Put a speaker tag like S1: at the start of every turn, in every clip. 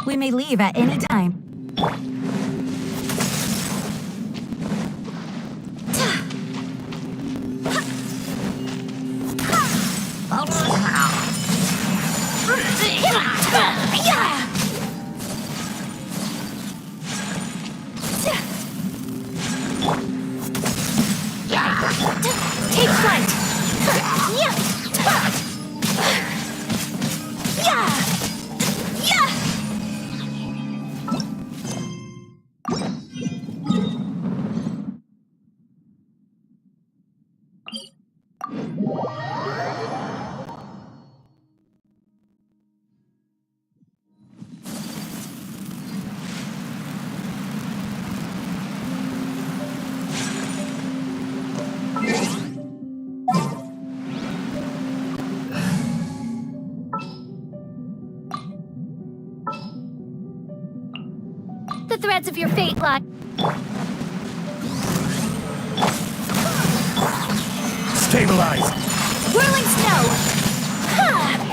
S1: We may leave at any time.
S2: Take flight! The threads of your fate lie.
S3: Stabilize!
S2: Whirling snow! Ha!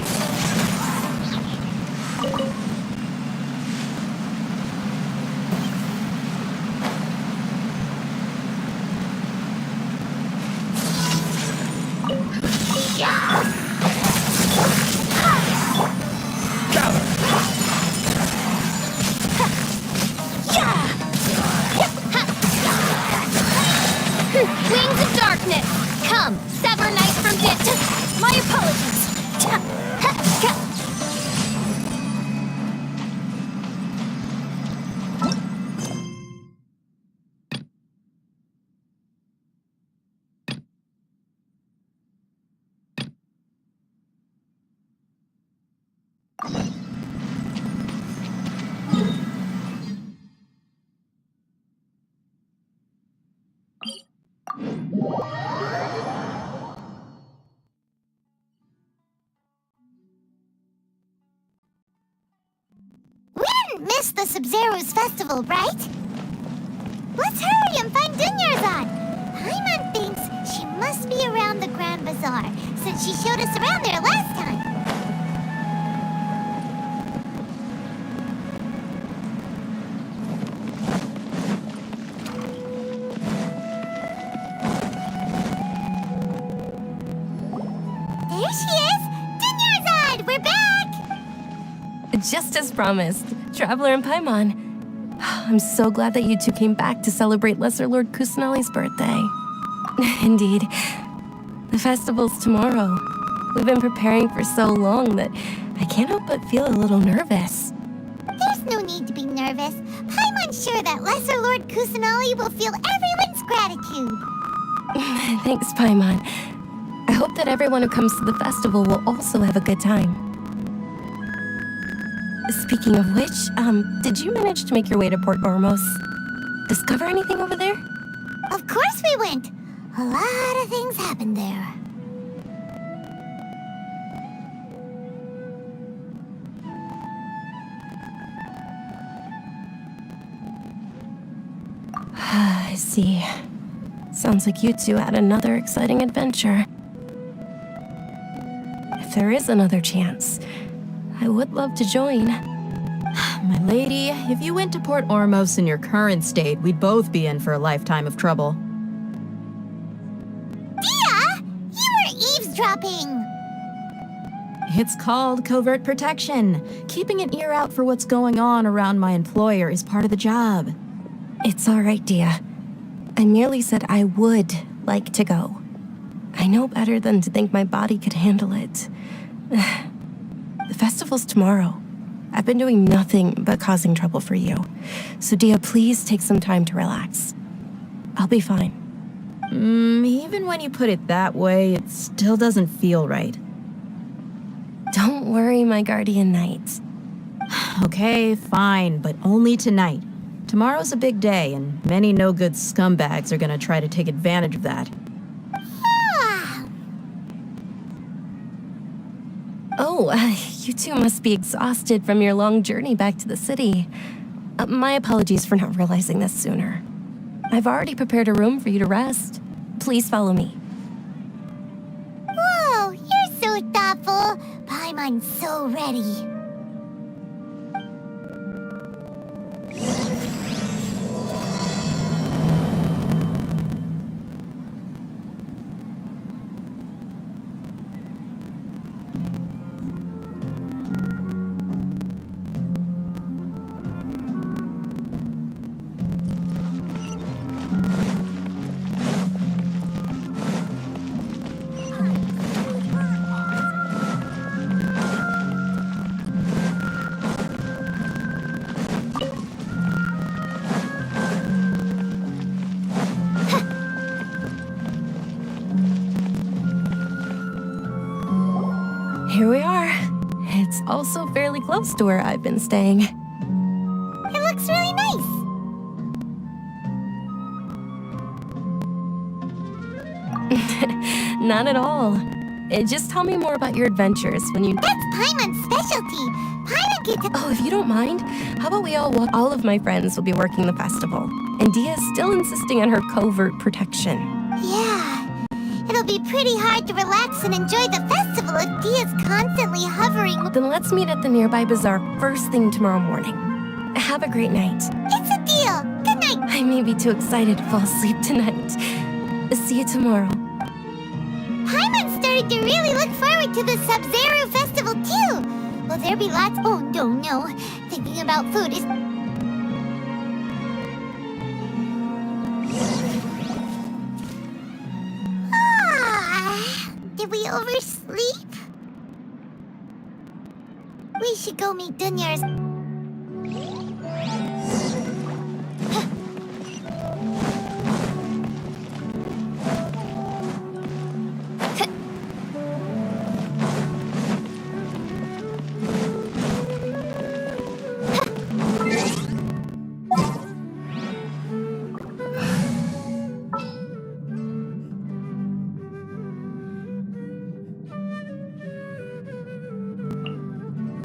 S2: Wings of darkness! Come, sever night from day. My apologies!
S4: Miss the Sub-Zero's festival, right? Let's hurry and find Dunyarzad. Paimon thinks she must be around the Grand Bazaar, since she showed us around there last time. There she is! Dunyarzad, we're back!
S5: Just as promised, Traveler and Paimon. I'm so glad that you two came back to celebrate Lesser Lord Kusanali's birthday. Indeed. The festival's tomorrow. We've been preparing for so long that I can't help but feel a little nervous.
S4: There's no need to be nervous. Paimon's sure that Lesser Lord Kusanali will feel everyone's gratitude.
S5: Thanks, Paimon. I hope that everyone who comes to the festival will also have a good time. Speaking of which, did you manage to make your way to Port Ormos? Discover anything over there?
S4: Of course we went. A lot of things happened there.
S5: I see. Sounds like you two had another exciting adventure. If there is another chance, I would love to join.
S6: My lady, if you went to Port Ormos in your current state, we'd both be in for a lifetime of trouble.
S4: Dia! You were eavesdropping!
S6: It's called covert protection. Keeping an ear out for what's going on around my employer is part of the job.
S5: It's all right, Dia. I merely said I would like to go. I know better than to think my body could handle it. The festival's tomorrow. I've been doing nothing but causing trouble for you. So, Dia, please take some time to relax. I'll be fine.
S6: Even when you put it that way, it still doesn't feel right.
S5: Don't worry, my guardian knight.
S6: Okay, fine, but only tonight. Tomorrow's a big day, and many no-good scumbags are gonna try to take advantage of that.
S5: Oh, you two must be exhausted from your long journey back to the city. My apologies for not realizing this sooner. I've already prepared a room for you to rest. Please follow me.
S4: Whoa, you're so thoughtful. Paimon's so ready.
S5: close to where I've been staying.
S4: It looks really nice.
S5: Not at all. Just tell me more about your adventures when you...
S4: That's Paimon's specialty. Paimon gets to...
S5: Oh, if you don't mind, how about we all walk? All of my friends will be working the festival. And Dia's still insisting on her covert protection.
S4: Yeah. It'll be pretty hard to relax and enjoy the festival if Dia's constantly hovering.
S5: Then let's meet at the nearby bazaar first thing tomorrow morning. Have a great night.
S4: It's a deal. Good night.
S5: I may be too excited to fall asleep tonight. See you tomorrow.
S4: Paimon started to really look forward to the Sub-Zero festival too. Will there be lots? Oh no. Thinking about food is... Did we oversleep? We should go meet Dunya's.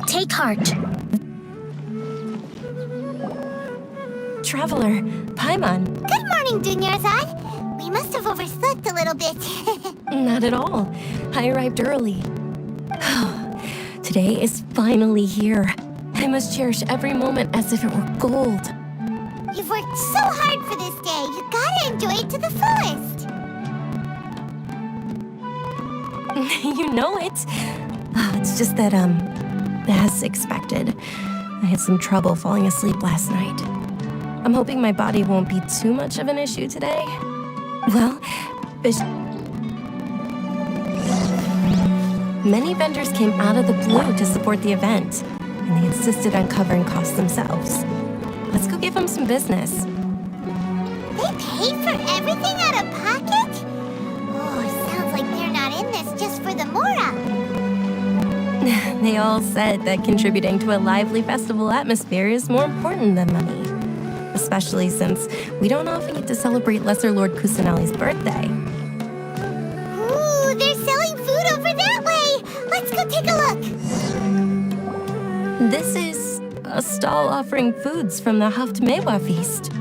S2: Take heart.
S5: Traveler, Paimon.
S4: Good morning, Dunyarzad. We must have overslept a little bit.
S5: Not at all. I arrived early. Today is finally here. I must cherish every moment as if it were gold.
S4: You've worked so hard for this day. You gotta enjoy it to the fullest.
S5: You know it. It's just that, as expected, I had some trouble falling asleep last night. I'm hoping my body won't be too much of an issue today. Well, many vendors came out of the blue to support the event, and they insisted on covering costs themselves. Let's go give them some business.
S4: They paid for everything out of pocket? Oh, sounds like they're not in this just for the Mora.
S5: They all said that contributing to a lively festival atmosphere is more important than money. Especially since we don't often get to celebrate Lesser Lord Kusanali's birthday.
S4: Ooh, they're selling food over that way. Let's go take a look.
S5: This is a stall offering foods from the Haft Mewa feast.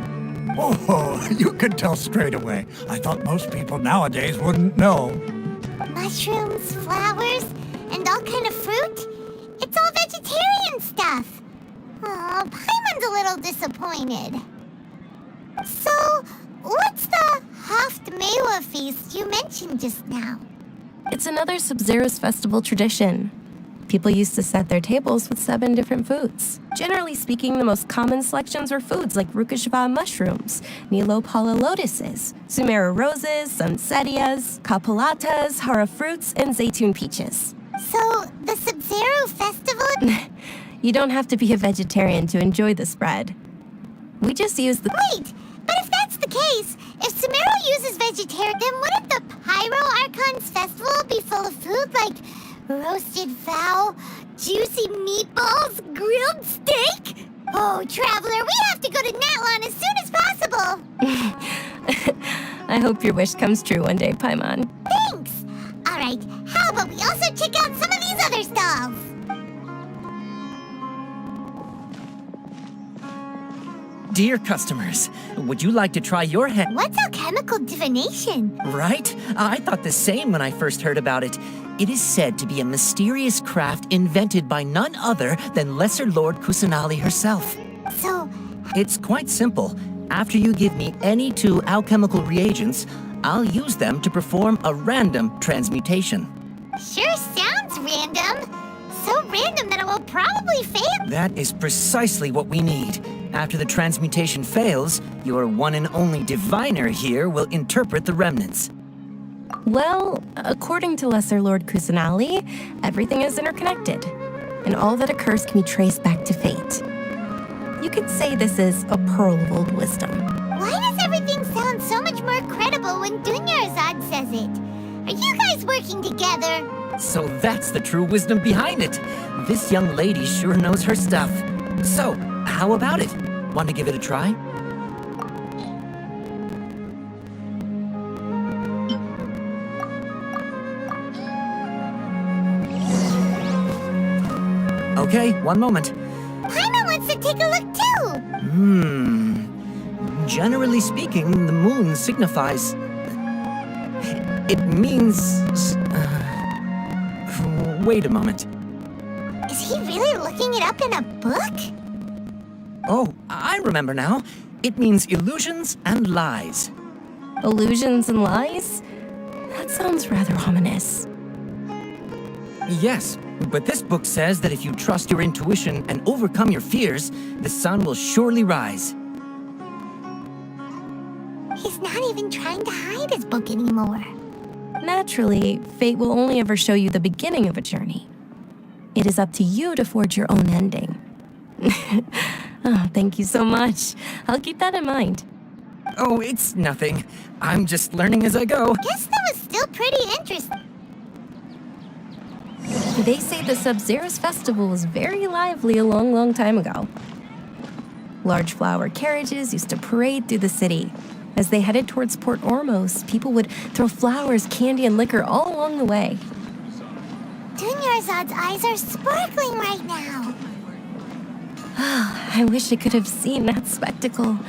S3: Oh, you could tell straight away. I thought most people nowadays wouldn't know.
S4: Mushrooms, flowers, and all kind of fruit? It's all vegetarian stuff. Oh, Paimon's a little disappointed. So, what's the Haft Mewa feast you mentioned just now?
S5: It's another Sub-Zero's festival tradition. People used to set their tables with 7 different foods. Generally speaking, the most common selections were foods like Rukashva mushrooms, Nilopala lotuses, Sumera roses, Sunsetias, Kapalatas, Hara fruits, and Zaytun peaches.
S4: So, the Sub-Zero festival...
S5: You don't have to be a vegetarian to enjoy the spread. We just use the...
S4: Wait, but if that's the case, if Sumero uses vegetarian, then wouldn't the Pyro Archon's festival be full of food like roasted fowl, juicy meatballs, grilled steak? Oh, Traveler, we have to go to Natlan as soon as possible.
S5: I hope your wish comes true one day, Paimon.
S4: Thanks. All right, how about we also check out some of these other stalls?
S7: Dear customers, would you like to try your hand?
S4: What's alchemical divination?
S7: Right? I thought the same when I first heard about it. It is said to be a mysterious craft invented by none other than Lesser Lord Kusanali herself.
S4: So,
S7: It's quite simple. After you give me any 2 alchemical reagents, I'll use them to perform a random transmutation.
S4: sure sounds random. So random that it will probably fail.
S7: That is precisely what we need. After the transmutation fails, your one and only diviner here will interpret the remnants.
S5: Well, according to Lesser Lord Kusanali, everything is interconnected, and all that occurs can be traced back to fate. You could say this is a pearl of old wisdom.
S4: Why does everything sound so much more credible when Dunyarzad says it? Are you guys working together?
S7: So that's the true wisdom behind it. This young lady sure knows her stuff. So, how about it? Want to give it a try? Okay, one moment.
S4: Paimon wants to take a look too!
S7: Generally speaking, the moon signifies... It means... wait a moment.
S4: Is he really looking it up in a book?
S7: Oh, I remember now. It means illusions and lies.
S5: Illusions and lies? That sounds rather ominous.
S7: Yes, but this book says that if you trust your intuition and overcome your fears, the sun will surely rise.
S4: He's not even trying to hide his book anymore.
S5: Naturally, fate will only ever show you the beginning of a journey. It is up to you to forge your own ending. Oh, thank you so much. I'll keep that in mind.
S7: Oh, it's nothing. I'm just learning as I go.
S4: Guess that was still pretty interesting.
S5: They say the Sub-Zero's festival was very lively a long, long time ago. Large flower carriages used to parade through the city. As they headed towards Port Ormos, people would throw flowers, candy, and liquor all along the way.
S4: Dunyarzad's eyes are sparkling right now.
S5: I wish I could have seen that spectacle.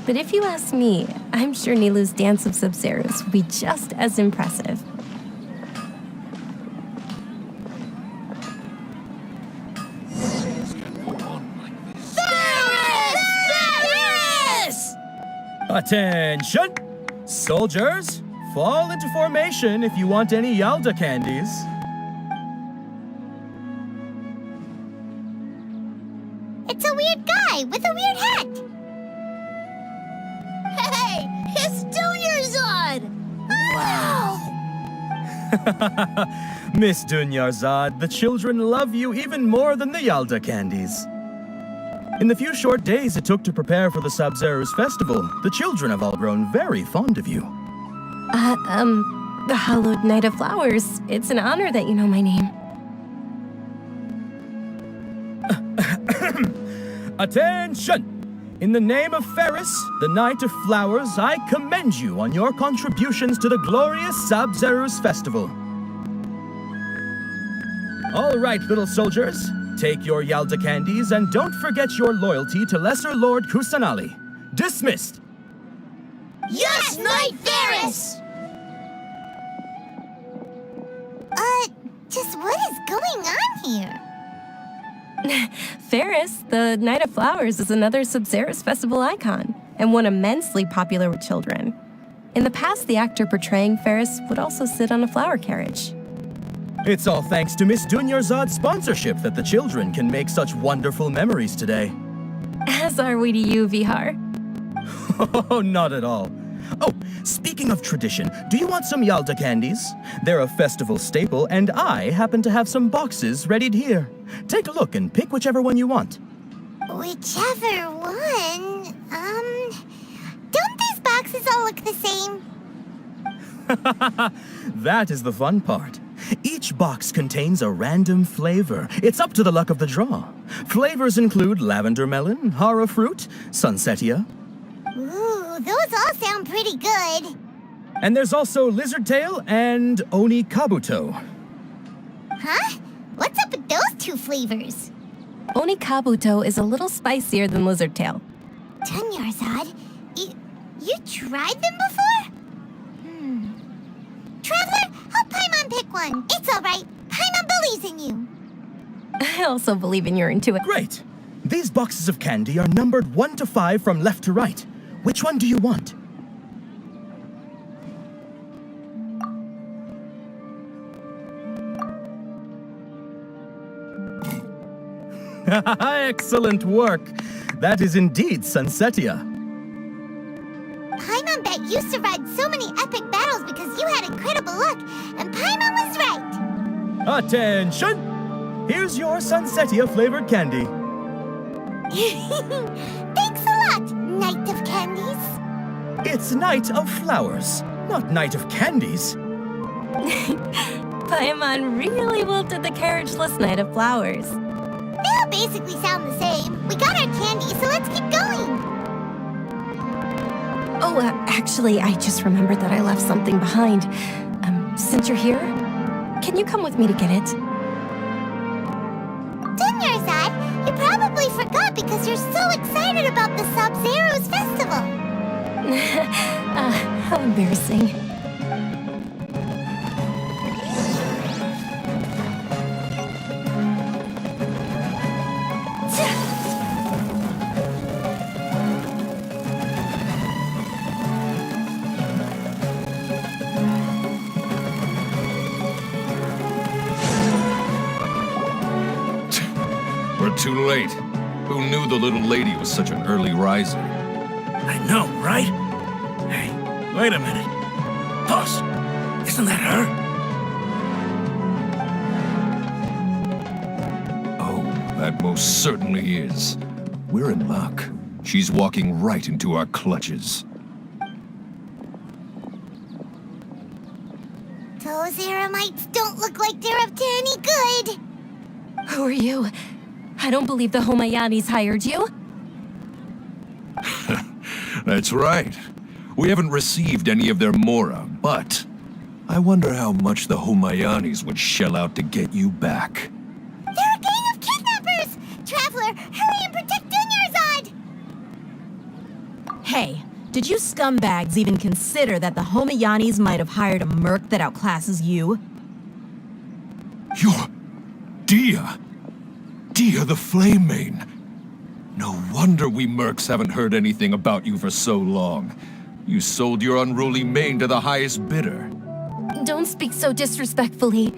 S5: But if you ask me, I'm sure Nilou's dance of Sub-Zeros would be just as impressive.
S8: Attention! Soldiers, fall into formation if you want any Yalda candies.
S4: It's a weird guy with a weird hat.
S2: Hey, it's Dunyarzad! Wow!
S8: Miss Dunyarzad, the children love you even more than the Yalda candies. In the few short days it took to prepare for the Sub-Zero's festival, the children have all grown very fond of you.
S5: The Hallowed Knight of Flowers. It's an honor that you know my name.
S8: Attention! In the name of Ferris, the Knight of Flowers, I commend you on your contributions to the glorious Sub-Zero's festival. All right, little soldiers. Take your Yalda candies and don't forget your loyalty to Lesser Lord Kusanali. Dismissed!
S2: Yes, Knight Ferris!
S4: Just what is going on here?
S5: Ferris, the Knight of Flowers, is another Sub-Zero's festival icon, and one immensely popular with children. In the past, the actor portraying Ferris would also sit on a flower carriage.
S8: It's all thanks to Miss Dunyarzad's sponsorship that the children can make such wonderful memories today.
S5: As are we to you, Vihar.
S8: Oh, not at all. Oh, speaking of tradition, do you want some Yalda candies? They're a festival staple, and I happen to have some boxes readied here. Take a look and pick whichever one you want.
S4: Whichever one? Don't these boxes all look the same?
S8: That is the fun part. Each box contains a random flavor. It's up to the luck of the draw. Flavors include lavender melon, hara fruit, sunsetia.
S4: Ooh, those all sound pretty good.
S8: And there's also lizard tail and oni kabuto.
S4: Huh? What's up with those two flavors?
S5: Oni Kabuto is a little spicier than Lizard Tail.
S4: Dunyarzad, you tried them before? Traveler, help Paimon pick one. It's all right. Paimon believes in you.
S5: I also believe in your intuition.
S8: Great. These boxes of candy are numbered 1 to 5 from left to right. Which one do you want? Excellent work. That is indeed Sunsetia.
S4: Paimon bet you survived so many epic battles because you had incredible luck, and Paimon was right.
S8: Attention! Here's your Sunsetia flavored candy.
S4: Thanks a lot, Knight of Candies.
S8: It's Knight of Flowers, not Knight of Candies.
S5: Paimon really wilted the carriageless Knight of Flowers.
S4: They all basically sound the same. We got our candy, so let's keep going.
S5: Oh, actually, I just remembered that I left something behind. Since you're here, can you come with me to get it?
S4: Dunyarzad, you probably forgot because you're so excited about the Sub-Zero's festival.
S5: How embarrassing.
S9: We're too late. Who knew the little lady was such an early riser?
S3: I know, right? Hey, wait a minute. Boss, isn't that her?
S9: Oh, that most certainly is. We're in luck. She's walking right into our clutches.
S4: Those Eremites don't look like they're up to any good.
S5: Who are you? I don't believe the Homayanis hired you.
S9: That's right. We haven't received any of their mora, but I wonder how much the Homayanis would shell out to get you back.
S4: They're a gang of kidnappers! Traveler, hurry and protect Dunyarzad!
S6: Hey, did you scumbags even consider that the Homayanis might have hired a merc that outclasses you?
S9: You're... Dia! Dia the Flame Mane! No wonder we mercs haven't heard anything about you for so long. You sold your unruly mane to the highest bidder.
S5: Don't speak so disrespectfully.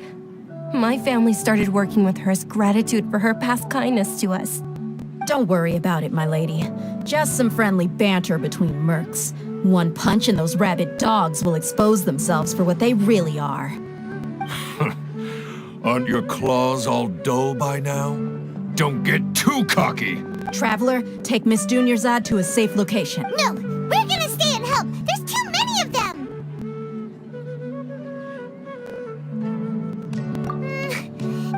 S5: My family started working with her as gratitude for her past kindness to us.
S6: Don't worry about it, my lady. Just some friendly banter between mercs. One punch and those rabid dogs will expose themselves for what they really are.
S9: Aren't your claws all dull by now? Don't get too cocky!
S6: Traveler, take Miss Dunyarzad to a safe location.
S4: No, we're gonna stay and help. There's too many of them.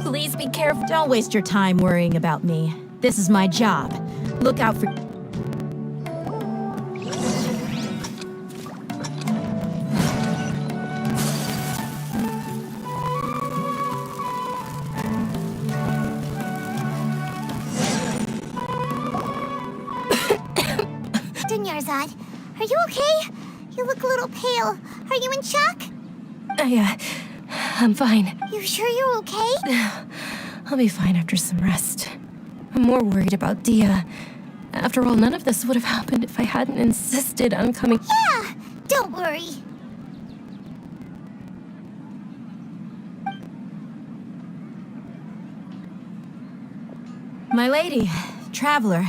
S5: Please be careful.
S6: Don't waste your time worrying about me. This is my job. Look out for...
S4: Dunyarzad, are you okay? You look a little pale. Are you in shock?
S5: I'm fine.
S4: You sure you're okay?
S5: I'll be fine after some rest. I'm more worried about Dia. After all, none of this would have happened if I hadn't insisted on coming.
S4: Yeah, don't worry.
S6: My lady, Traveler,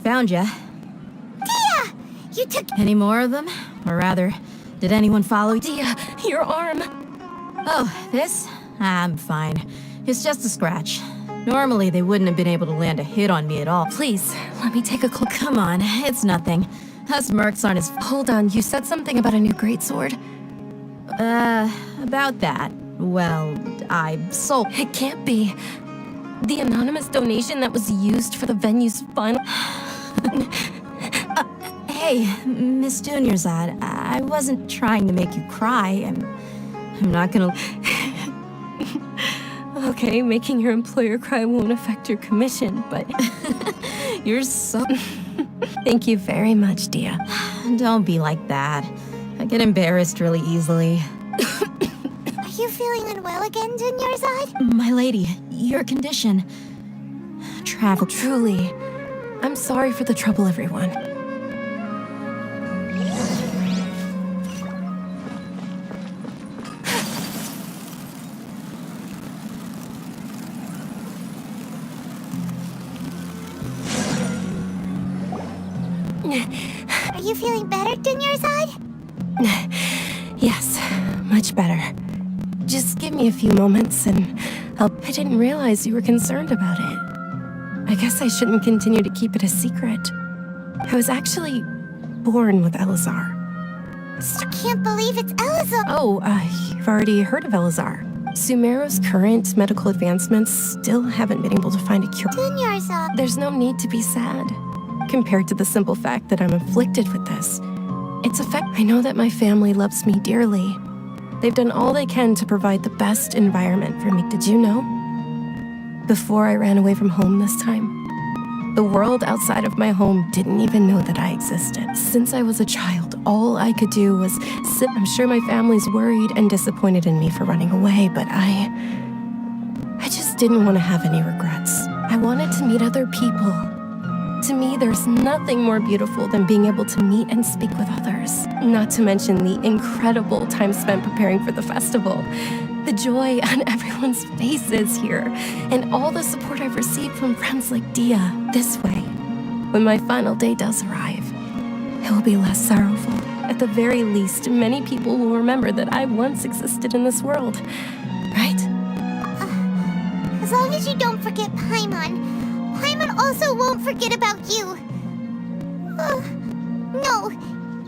S6: found ya.
S4: Dia! You took...
S6: Any more of them? Or rather, did anyone follow you?
S5: Dia, your arm.
S6: Oh, this? I'm fine. It's just a scratch. Normally, they wouldn't have been able to land a hit on me at all.
S5: Please, let me take a close...
S6: Come on, it's nothing. Us mercs aren't as...
S5: Hold on, you said something about a new greatsword?
S6: About that. Well, I sold...
S5: It can't be. The anonymous donation that was used for the venue's final...
S6: Hey, Miss Dunyarzad, I wasn't trying to make you cry. I'm not gonna...
S5: Okay, making your employer cry won't affect your commission, but...
S6: You're so...
S5: Thank you very much, Dia.
S6: Don't be like that. I get embarrassed really easily.
S4: Are you feeling unwell again, Dunyarzad?
S6: My lady, your condition... Travel...
S5: Truly, I'm sorry for the trouble, everyone.
S4: Are you feeling better, Dunyarzad?
S5: Yes, much better. Just give me a few moments and I didn't realize you were concerned about it. I guess I shouldn't continue to keep it a secret. I was actually born with Elazar.
S4: I can't believe it's Elazar.
S5: Oh, you've already heard of Elazar. Sumeru's current medical advancements still haven't been able to find a cure.
S4: Dunyarzad.
S5: There's no need to be sad, compared to the simple fact that I'm afflicted with this. It's a fact. I know that my family loves me dearly. They've done all they can to provide the best environment for me. Did you know? Before I ran away from home this time, the world outside of my home didn't even know that I existed. Since I was a child, all I could do was sit. I'm sure my family's worried and disappointed in me for running away, but I just didn't want to have any regrets. I wanted to meet other people. To me, there's nothing more beautiful than being able to meet and speak with others. Not to mention the incredible time spent preparing for the festival. The joy on everyone's faces here, and all the support I've received from friends like Dia. This way, when my final day does arrive, it will be less sorrowful. At the very least, many people will remember that I once existed in this world, right?
S4: As long as you don't forget Paimon. Paimon also won't forget about you. No,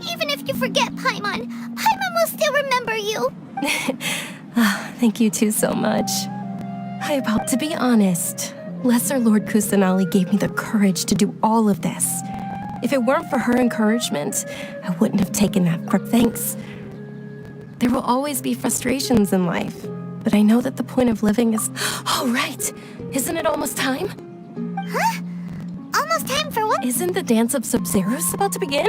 S4: even if you forget Paimon, Paimon will still remember you.
S5: Thank you two so much. To be honest, Lesser Lord Kusanali gave me the courage to do all of this. If it weren't for her encouragement, I wouldn't have taken that thanks. There will always be frustrations in life, but I know that the point of living is... Oh, right! Isn't it almost time?
S4: Huh? Almost time for what?
S5: Isn't the dance of Sub-Zeros about to begin?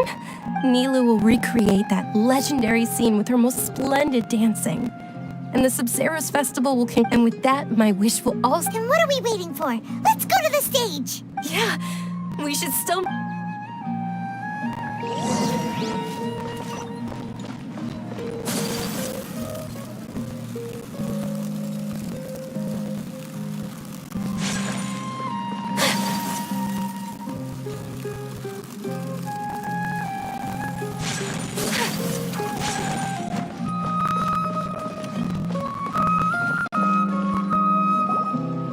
S5: Nilu will recreate that legendary scene with her most splendid dancing. And the Sub-Zeros festival will conclude. And with that, my wish will also...
S4: Then what are we waiting for? Let's go to the stage!
S5: Yeah, we should still...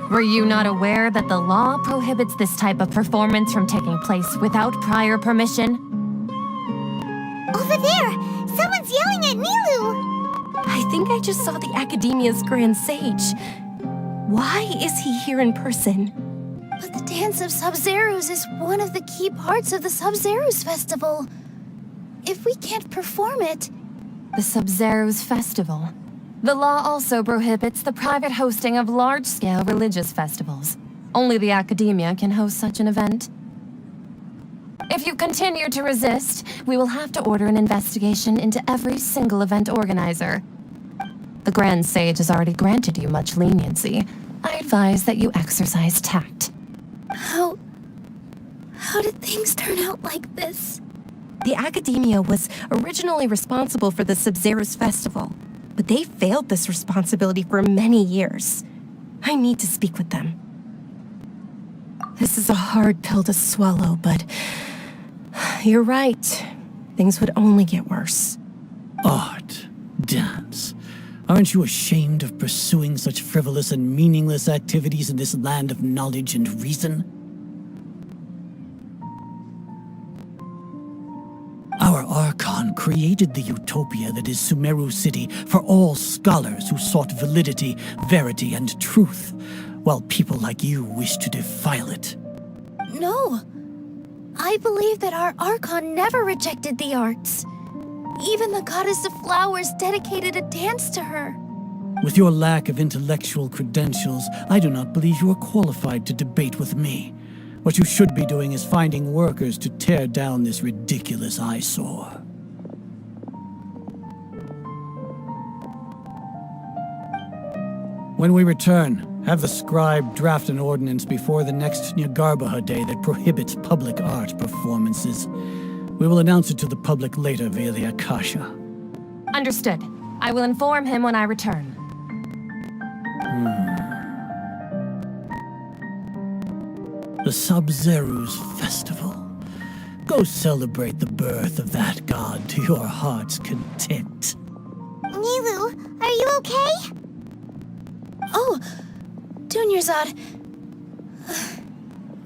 S1: Were you not aware that the law prohibits this type of performance from taking place without prior permission?
S4: Over there! Someone's yelling at Nilu!
S5: I think I just saw the Academia's Grand Sage. Why is he here in person?
S2: But the Dance of Sub-Zeros is one of the key parts of the Sub-Zeros festival. If we can't perform it...
S1: The Sub-Zeros Festival. The law also prohibits the private hosting of large-scale religious festivals. Only the Academia can host such an event. If you continue to resist, we will have to order an investigation into every single event organizer. The Grand Sage has already granted you much leniency. I advise that you exercise tact.
S2: How did things turn out like this?
S5: The Academia was originally responsible for the Sub-Zeros Festival, but they failed this responsibility for many years. I need to speak with them. This is a hard pill to swallow, but you're right. Things would only get worse.
S3: Art, dance. Aren't you ashamed of pursuing such frivolous and meaningless activities in this land of knowledge and reason? Our Archon created the utopia that is Sumeru City for all scholars who sought validity, verity, and truth, while people like you wish to defile it.
S2: No. I believe that our Archon never rejected the arts. Even the goddess of flowers dedicated a dance to her.
S3: With your lack of intellectual credentials, I do not believe you are qualified to debate with me. What you should be doing is finding workers to tear down this ridiculous eyesore. When we return, have the scribe draft an ordinance before the next Nyargarbaha Day that prohibits public art performances. We will announce it to the public later via the Akasha.
S1: Understood. I will inform him when I return.
S3: The Sub-Zeros Festival. Go celebrate the birth of that god to your heart's content.
S4: Nilu, are you okay?
S2: Oh, Dunyarzad.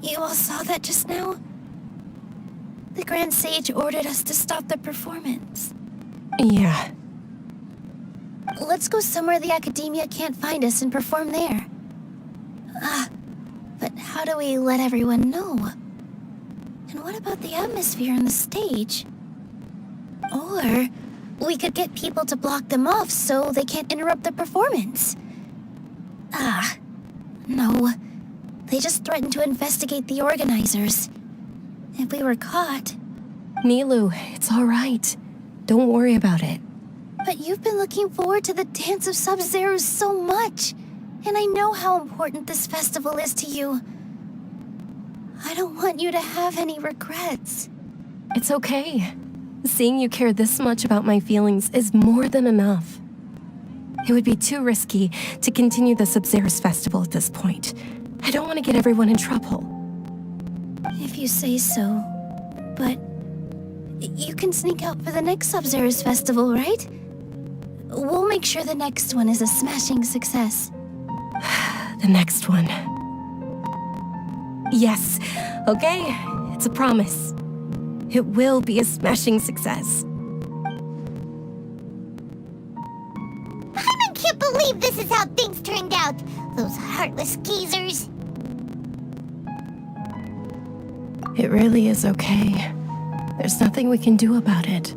S2: You all saw that just now? The Grand Sage ordered us to stop the performance.
S5: Yeah.
S2: Let's go somewhere the academia can't find us and perform there. But how do we let everyone know? And what about the atmosphere on the stage? Or we could get people to block them off so they can't interrupt the performance. No. They just threatened to investigate the organizers. If we were caught...
S5: Nilu, it's all right. Don't worry about it.
S2: But you've been looking forward to the Dance of Sub-Zero so much. And I know how important this festival is to you. I don't want you to have any regrets.
S5: It's okay. Seeing you care this much about my feelings is more than enough. It would be too risky to continue the Sub-Zero's festival at this point. I don't want to get everyone in trouble.
S2: If you say so. But you can sneak out for the next Sub-Zero's festival, right? We'll make sure the next one is a smashing success.
S5: The next one. Yes, okay, it's a promise. It will be a smashing success.
S4: I can't believe this is how things turned out. Those heartless geezers.
S5: It really is okay. There's nothing we can do about it.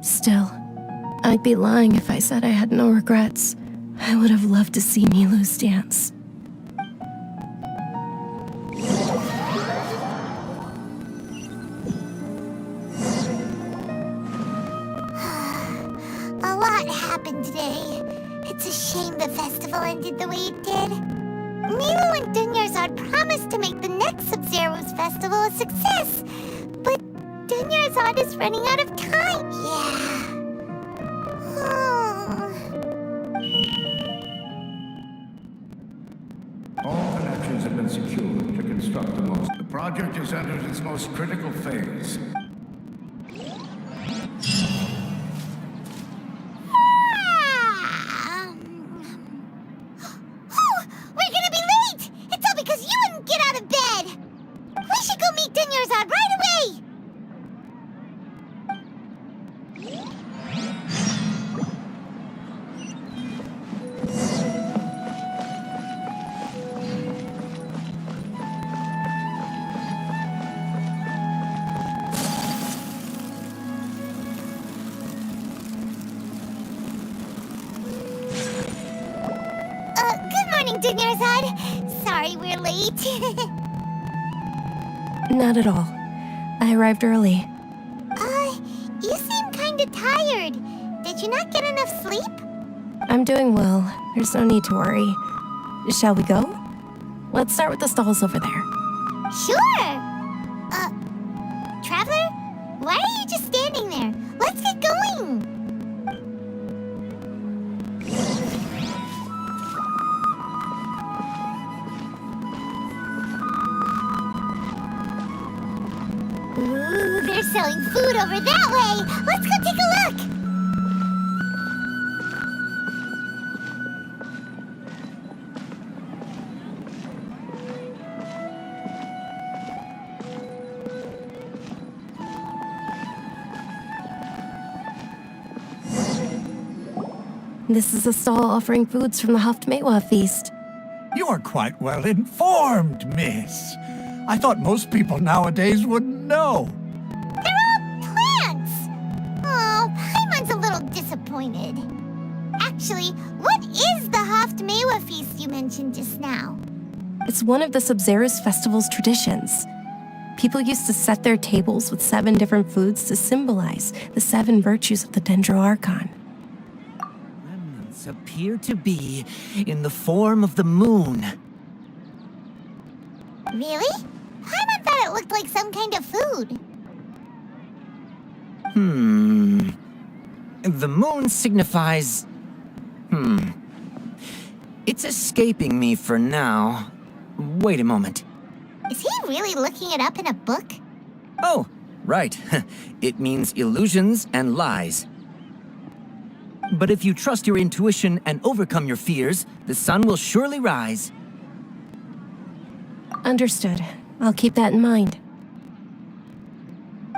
S5: Still, I'd be lying if I said I had no regrets. I would have loved to see Nilu's dance.
S4: A lot happened today. It's a shame the festival ended the way it did. Nilu and Dunyarzad promised to make the next Sub-Zero's festival a success, but Dunyarzad is running out of time. Yeah.
S10: All connections have been secured to construct the project has entered its most critical phase.
S4: We're gonna be late! It's all because you wouldn't get out of bed! We should go meet Dunyarzad right away! Good morning, Dunyarzad. Sorry we're late.
S5: Not at all. I arrived early.
S4: You seem kinda tired. Did you not get enough sleep?
S5: I'm doing well. There's no need to worry. Shall we go? Let's start with the stalls over there.
S4: Sure! Traveler? Why are you just standing there? Let's get going! Ooh, they're selling food over that way! Let's go take a look!
S5: This is a stall offering foods from the Haftmewa feast.
S3: You are quite well informed, miss. I thought most people nowadays would know.
S4: They're all plants! Oh, Paimon's a little disappointed. Actually, what is the Haftmewa feast you mentioned just now?
S5: It's one of the Sub-Zero's festival's traditions. People used to set their tables with 7 different foods to symbolize the 7 virtues of the Dendro Archon.
S7: Remnants appear to be in the form of the moon.
S4: Really? Paimon thought it looked like some kind of food.
S7: The moon signifies... It's escaping me for now. Wait a moment.
S4: Is he really looking it up in a book?
S7: Oh, right. It means illusions and lies. But if you trust your intuition and overcome your fears, the sun will surely rise.
S5: Understood. I'll keep that in mind.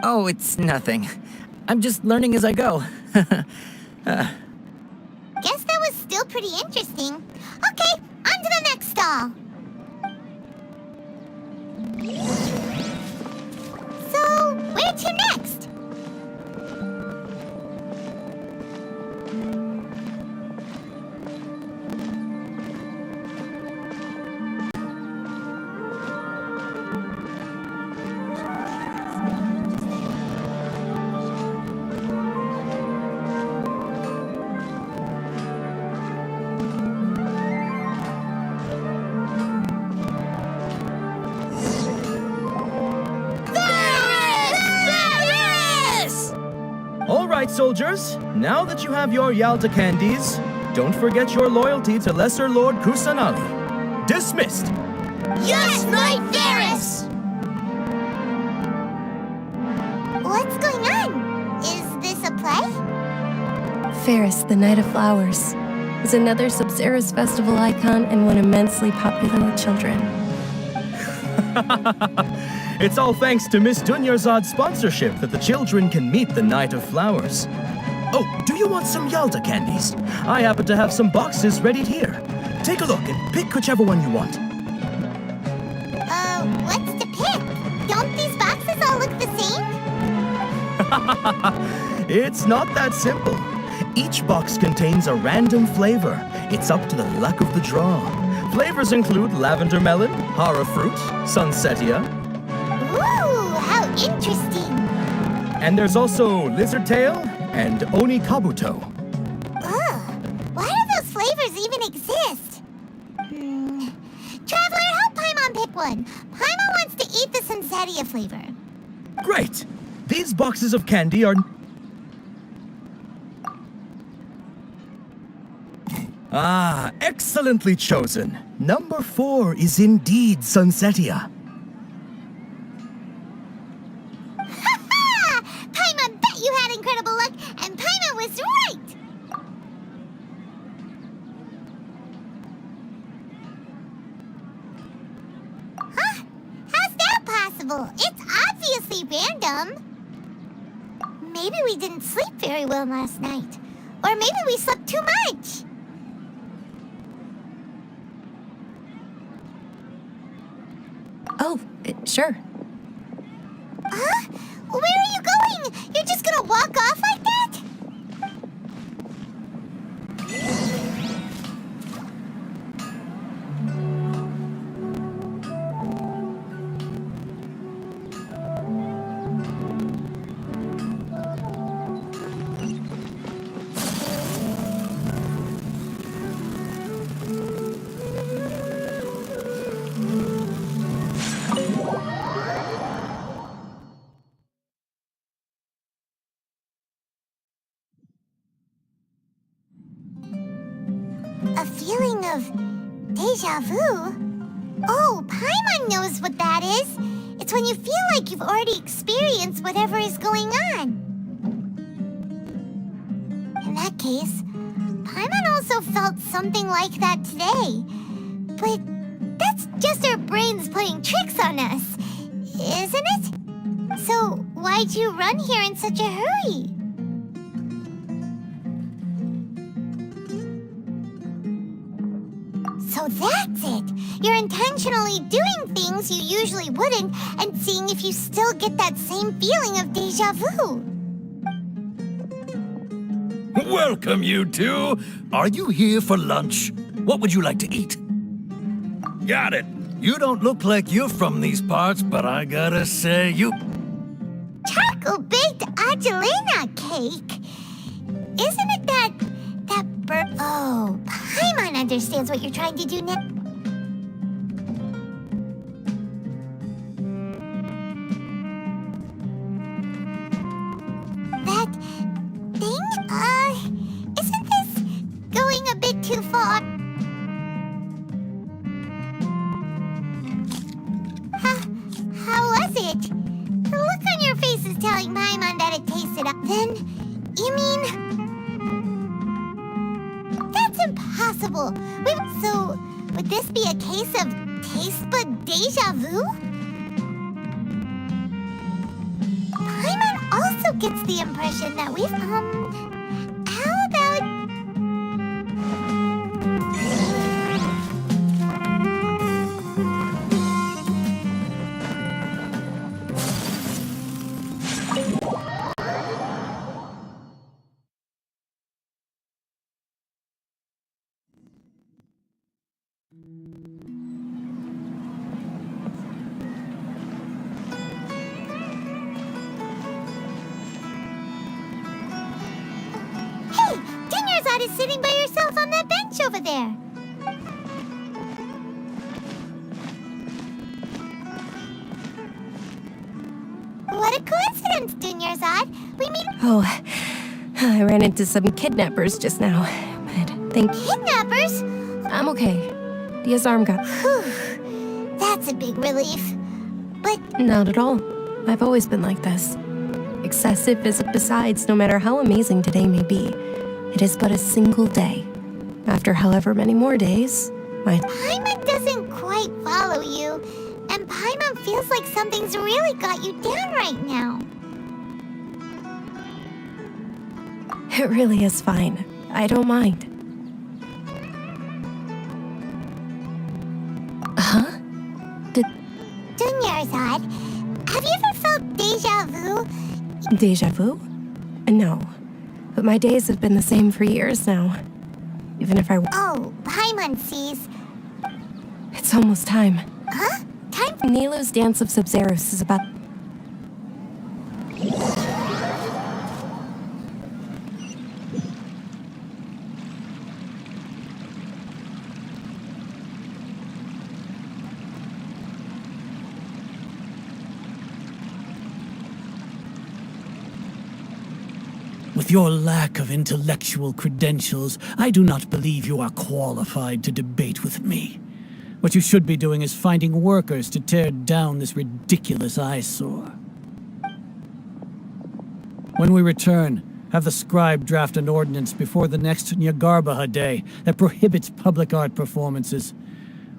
S7: Oh, it's nothing. I'm just learning as I go.
S4: all. So, where to next?
S8: All right, soldiers. Now that you have your Yalta candies, don't forget your loyalty to Lesser Lord Kusanali. Dismissed.
S4: Yes, Knight Varys! What's going on? Is this a play?
S5: Ferris, the Knight of Flowers, is another Sub-Zerus festival icon and one immensely popular with children.
S8: It's all thanks to Miss Dunyarzad's sponsorship that the children can meet the Knight of Flowers. Oh, do you want some Yalta candies? I happen to have some boxes ready here. Take a look and pick whichever one you want.
S4: What's to pick? Don't these boxes all look the same?
S8: It's not that simple. Each box contains a random flavor. It's up to the luck of the draw. Flavors include lavender melon, hara fruit, sunsetia.
S4: Ooh, how interesting.
S8: And there's also lizard tail and oni kabuto.
S4: Ugh, why do those flavors even exist? Traveler, help Paimon pick one. Paimon wants to eat the sunsetia flavor.
S8: Great! These boxes of candy are... Ah, excellently chosen. Number 4 is indeed sunsetia.
S4: Ha! Paimon bet you had incredible luck, and Paimon was right! Huh? How's that possible? It's obviously random. Maybe we didn't sleep very well last night. Or maybe we slept too much.
S5: Oh, sure.
S4: Huh? Where are you going? You're just gonna walk off like that? A feeling of déjà vu? Oh, Paimon knows what that is. It's when you feel like you've already experienced whatever is going on. In that case, Paimon also felt something like that today. But that's just our brains playing tricks on us, isn't it? So why'd you run here in such a hurry? So that's it! You're intentionally doing things you usually wouldn't and seeing if you still get that same feeling of déjà vu.
S11: Welcome, you two. Are you here for lunch? What would you like to eat? Got it. You don't look like you're from these parts, but I gotta say, you...
S4: Charcoal-baked Angelina cake? Isn't it that bird... Oh, Paimon understands what you're trying to do now. That thing? Isn't this going a bit too far? How was it? The look on your face is telling Paimon that it tasted up. Then, you mean... That's impossible. So, would this be a case of taste bud déjà vu? Paimon also gets the impression that we've, how about... Dunyarzad is sitting by herself on that bench over there. What a coincidence, Dunyarzad. We meet...
S5: Oh, I ran into some kidnappers just now, but thank you.
S4: Kidnappers?
S5: I'm okay. Dia's arm got...
S4: Whew. That's a big relief. But...
S5: Not at all. I've always been like this. Excessive is besides, no matter how amazing today may be, it is but a single day. After however many more days, my...
S4: Paimon doesn't quite follow you, and Paimon feels like something's really got you down right now.
S5: It really is fine. I don't mind. Huh?
S4: Dunyarzad, have you ever felt deja vu?
S5: Deja vu? No. But my days have been the same for years now. Even if I...
S4: Oh, Paimon sees.
S5: It's almost time.
S4: Huh? Time?
S5: Nilou's Dance of Sub-Zeros is about...
S3: With your lack of intellectual credentials, I do not believe you are qualified to debate with me. What you should be doing is finding workers to tear down this ridiculous eyesore. When we return, have the scribe draft an ordinance before the next Nyagarbaha Day that prohibits public art performances.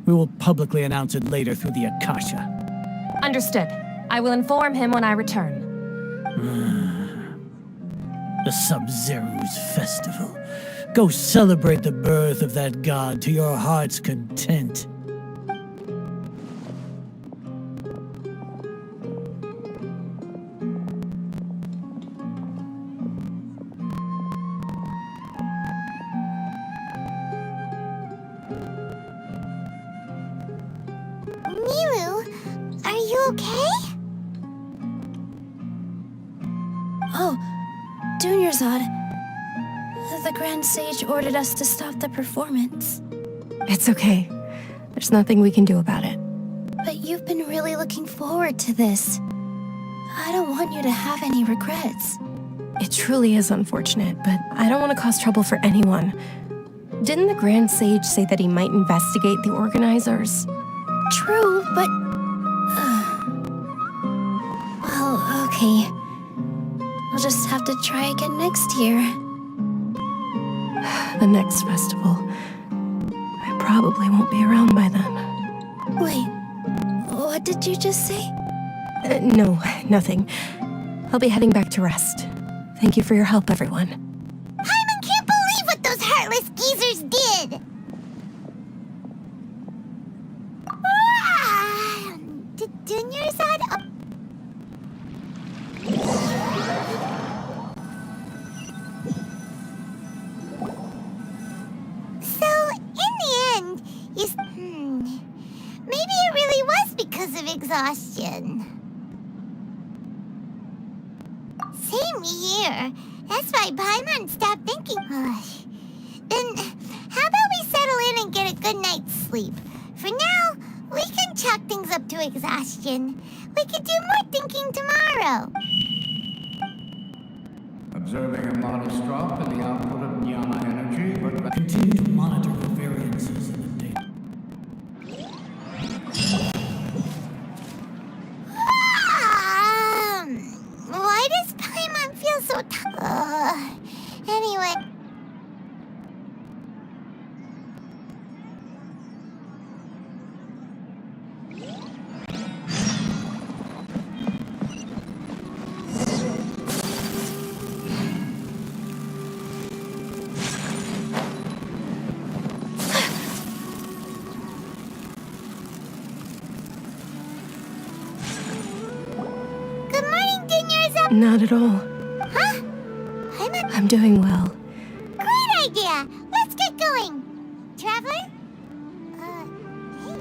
S3: We will publicly announce it later through the Akasha.
S1: Understood. I will inform him when I return.
S3: The Sub-Zero's festival. Go celebrate the birth of that god to your heart's content.
S4: Nilou, are you okay?
S2: Oh, Dunyarzad. The Grand Sage ordered us to stop the performance.
S5: It's okay. There's nothing we can do about it.
S2: But you've been really looking forward to this. I don't want you to have any regrets.
S5: It truly is unfortunate, but I don't want to cause trouble for anyone. Didn't the Grand Sage say that he might investigate the organizers?
S2: True, but... well, okay. I'll just have to try again next year.
S5: The next festival. I probably won't be around by then.
S2: Wait, what did you just say?
S5: No, nothing. I'll be heading back to rest. Thank you for your help, everyone.
S4: Paimon can't believe what those heartless geezers did! Dunyarzad... Maybe it really was because of exhaustion. Same here. That's why Paimon stopped thinking. Then, how about we settle in and get a good night's sleep? For now, we can chalk things up to exhaustion. We could do more thinking tomorrow.
S10: Observing a modest drop in the output of Jnana energy, but...
S3: Continue to monitor the variances in the data.
S4: Why does Paimon feel so anyway.
S5: Not at all.
S4: Huh?
S5: I'm doing well.
S4: Great idea! Let's get going! Traveler? Hey.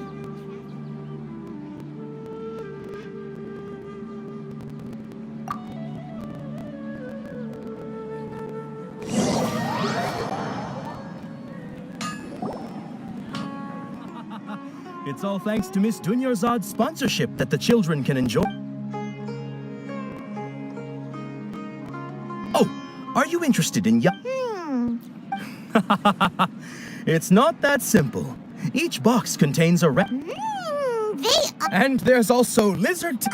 S8: It's all thanks to Miss Dunyarzad's sponsorship that the children can enjoy. Oh, are you interested in It's not that simple. Each box contains a And there's also lizard...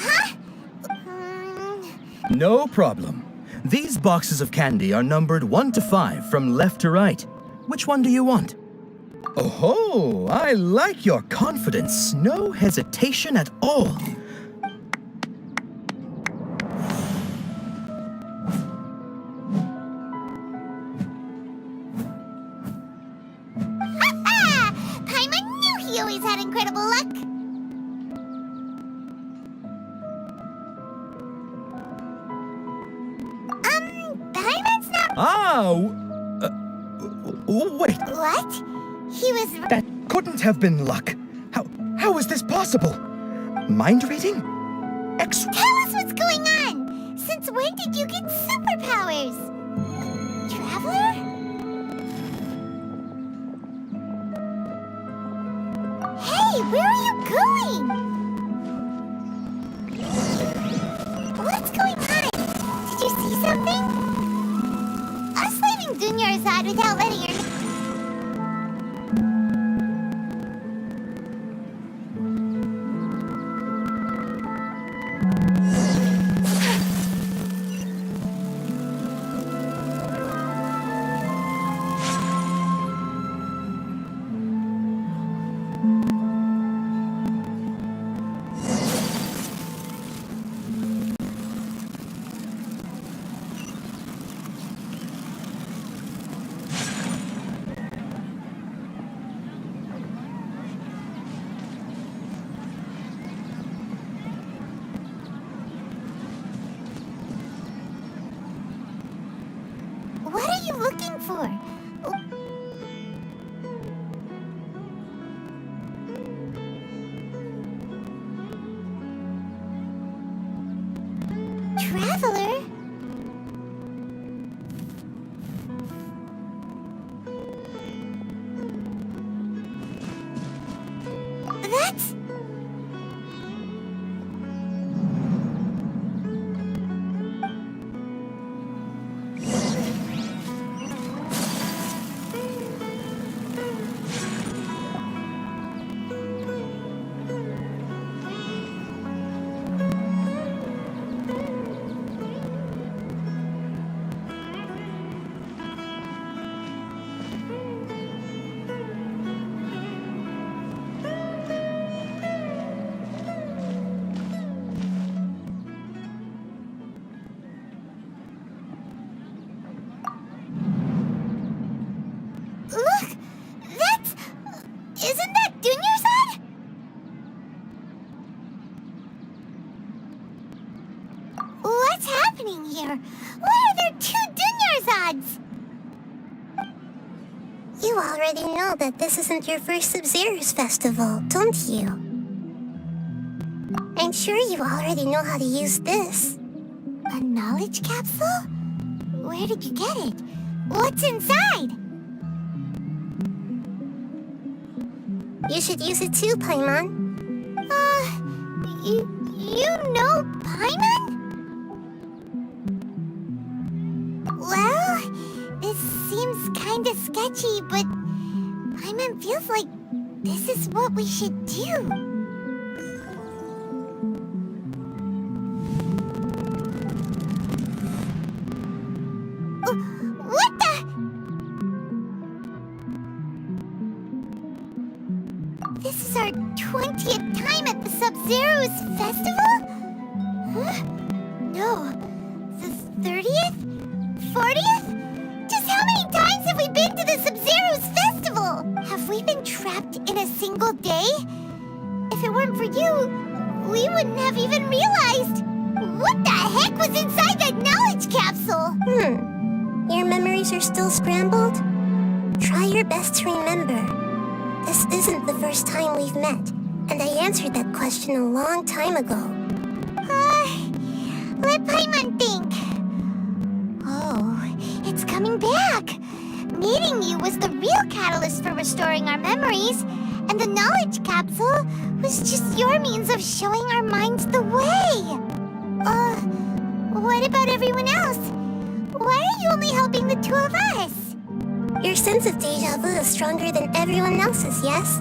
S8: No problem. These boxes of candy are numbered 1 to 5 from left to right. Which one do you want? Oh, I like your confidence. No hesitation at all.
S4: Paimon knew he always had incredible luck. Paimon's not...
S8: Wait.
S4: What? He was...
S8: That couldn't have been luck. How is this possible? Mind reading?
S4: Tell us what's going on! Since when did you get superpowers? Traveler? Hey, where are you going? What's going on? Did you see something? Us leaving Dunyarzad without letting her know. What are you looking for? Traveler? That's... Look! That's... Isn't that Dunyarzad? What's happening here? Why are there 2 Dunyarzads?
S2: You already know that this isn't your first Sub-Zero's festival, don't you? I'm sure you already know how to use this.
S4: A knowledge capsule? Where did you get it? What's inside?
S2: You should use it too, Paimon.
S4: You know Paimon? Well, this seems kinda sketchy, but Paimon feels like this is what we should do. What the? This is our 20th time at the Sub-Zero's festival? Huh? No. The 30th? 40th? Just how many times have we been to the Sub-Zero's festival? Have we been trapped in a single day? If it weren't for you, we wouldn't have even realized. What the heck was inside that knowledge capsule?
S2: Your memories are still scrambled? Try your best to remember. This isn't the first time we've met, and I answered that question a long time ago.
S4: Let Paimon think. Oh, it's coming back. Meeting you was the real catalyst for restoring our memories, and And the knowledge capsule was just your means of showing our minds the way. What about everyone else? Why are you only helping the two of us?
S2: Your sense of deja vu is stronger than everyone else's, yes?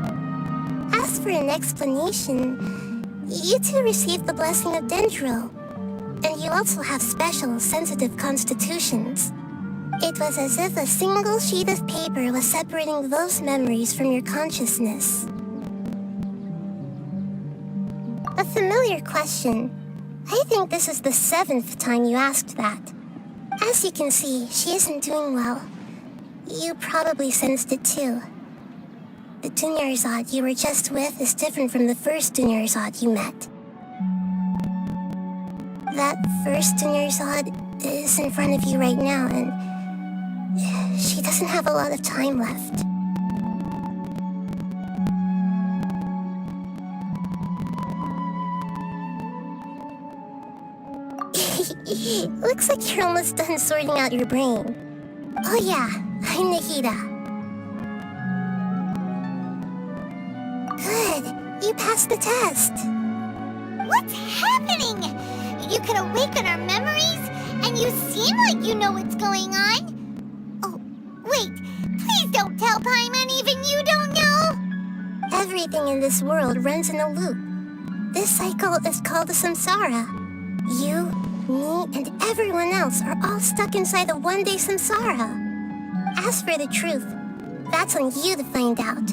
S2: As for an explanation, you two received the blessing of Dendro, and you also have special, sensitive constitutions. It was as if a single sheet of paper was separating those memories from your consciousness. A familiar question. I think this is the 7th time you asked that. As you can see, she isn't doing well. You probably sensed it too. The Dunyarzad you were just with is different from the first Dunyarzad you met. That first Dunyarzad is in front of you right now, and she doesn't have a lot of time left. Looks like you're almost done sorting out your brain. Oh yeah, I'm Nahida. Good, you passed the test.
S4: What's happening? You can awaken our memories, and you seem like you know what's going on. Oh, wait, please don't tell Paimon even you don't know.
S2: Everything in this world runs in a loop. This cycle is called the samsara. You, me, and everyone else are all stuck inside the one-day samsara. As for the truth, that's on you to find out.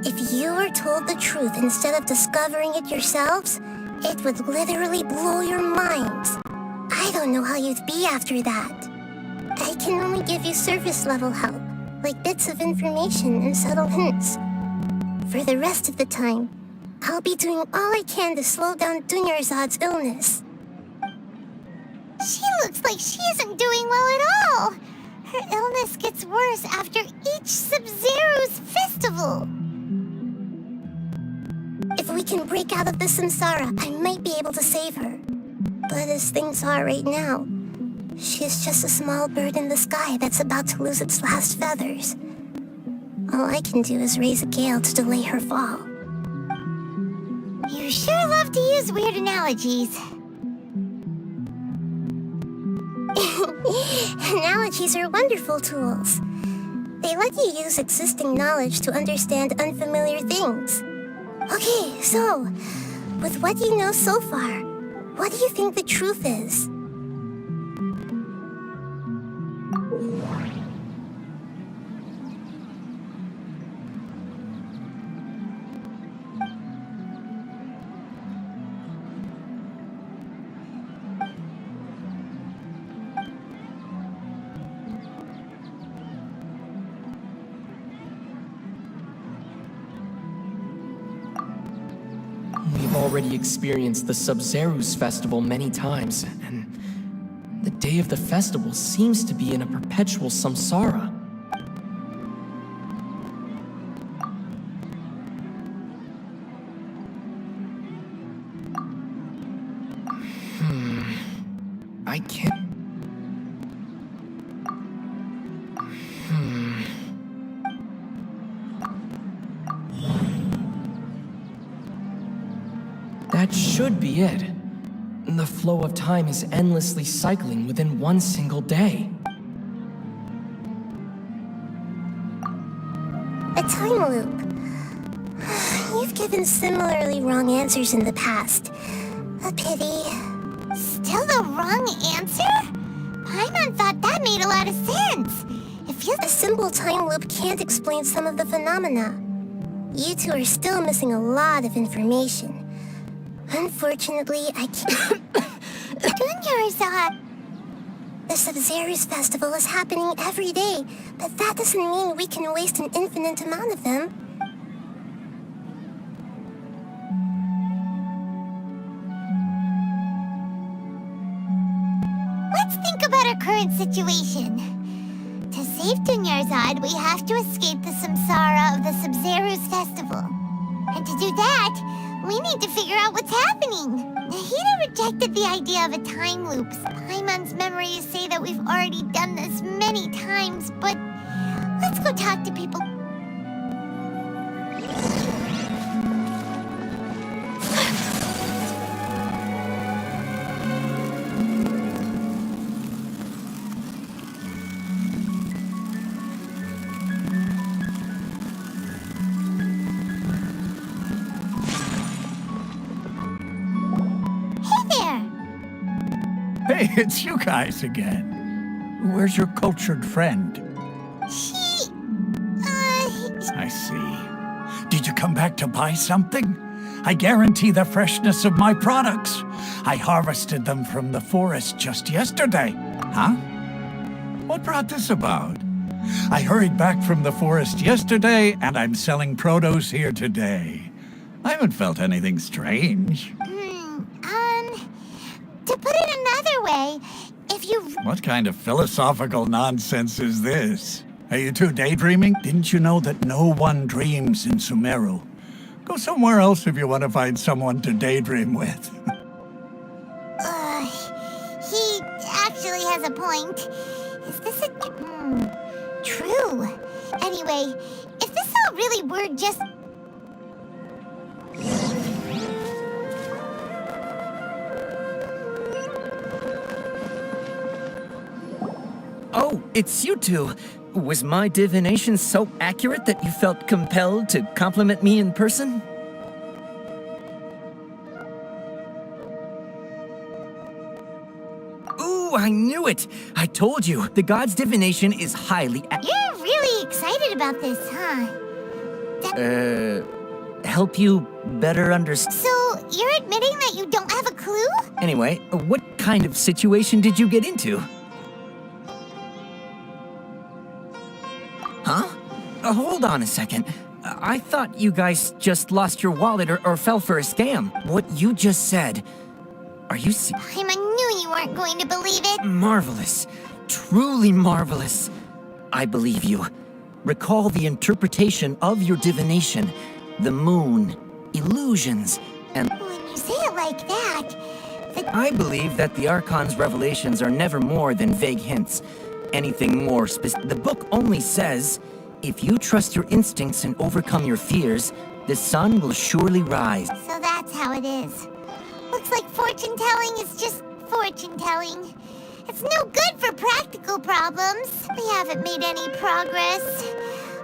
S2: If you were told the truth instead of discovering it yourselves, it would literally blow your minds. I don't know how you'd be after that. I can only give you surface-level help, like bits of information and subtle hints. For the rest of the time, I'll be doing all I can to slow down Dunyarzad's illness.
S4: She looks like she isn't doing well at all. Her illness gets worse after each Sub-Zero's festival.
S2: If we can break out of the samsara, I might be able to save her. But as things are right now, she's just a small bird in the sky that's about to lose its last feathers. All I can do is raise a gale to delay her fall.
S4: You sure love to use weird analogies.
S2: Analogies are wonderful tools. They let you use existing knowledge to understand unfamiliar things. Okay, so, with what you know so far, what do you think the truth is?
S12: We've already experienced the Sub-Zero's festival many times, and the day of the festival seems to be in a perpetual samsara. I can't... That should be it. The flow of time is endlessly cycling within one single day.
S2: A time loop. You've given similarly wrong answers in the past. A pity.
S4: Still the wrong answer? Paimon thought that made a lot of sense. It feels
S2: A simple time loop can't explain some of the phenomena. You two are still missing a lot of information. Unfortunately, I can't...
S4: Dunyarzad.
S2: The Sub-Zero's festival is happening every day, but that doesn't mean we can waste an infinite amount of them.
S4: Let's think about our current situation. To save Dunyarzad, we have to escape the samsara of the Sub-Zero's festival. And to do that, we need to figure out what's happening. Nahida rejected the idea of a time loop. Paimon's memories say that we've already done this many times, but let's go talk to people.
S3: Hey, it's you guys again. Where's your cultured friend? I see. Did you come back to buy something? I guarantee the freshness of my products. I harvested them from the forest just yesterday. Huh? What brought this about? I hurried back from the forest yesterday, and I'm selling produce here today. I haven't felt anything strange.
S4: To put it another way, if you...
S3: What kind of philosophical nonsense is this? Are you two daydreaming? Didn't you know that no one dreams in Sumeru? Go somewhere else if you want to find someone to daydream with.
S4: He actually has a point. Is this a... true. Anyway, if this all really were just...
S7: Oh, it's you two. Was my divination so accurate that you felt compelled to compliment me in person? Ooh, I knew it! I told you, the god's divination is highly
S4: You're really excited about this, huh?
S7: help you better understand.
S4: So, you're admitting that you don't have a clue?
S7: Anyway, what kind of situation did you get into? Huh? Hold on a second. I thought you guys just lost your wallet or fell for a scam. What you just said... Are you
S4: I knew you weren't going to believe it.
S7: Marvelous. Truly marvelous. I believe you. Recall the interpretation of your divination. The moon, illusions, and...
S4: When you say it like that...
S7: I believe that the Archon's revelations are never more than vague hints. Anything more specific. The book only says, if you trust your instincts and overcome your fears, the sun will surely rise.
S4: So that's how it is. Looks like fortune-telling is just fortune-telling. It's no good for practical problems. We haven't made any progress.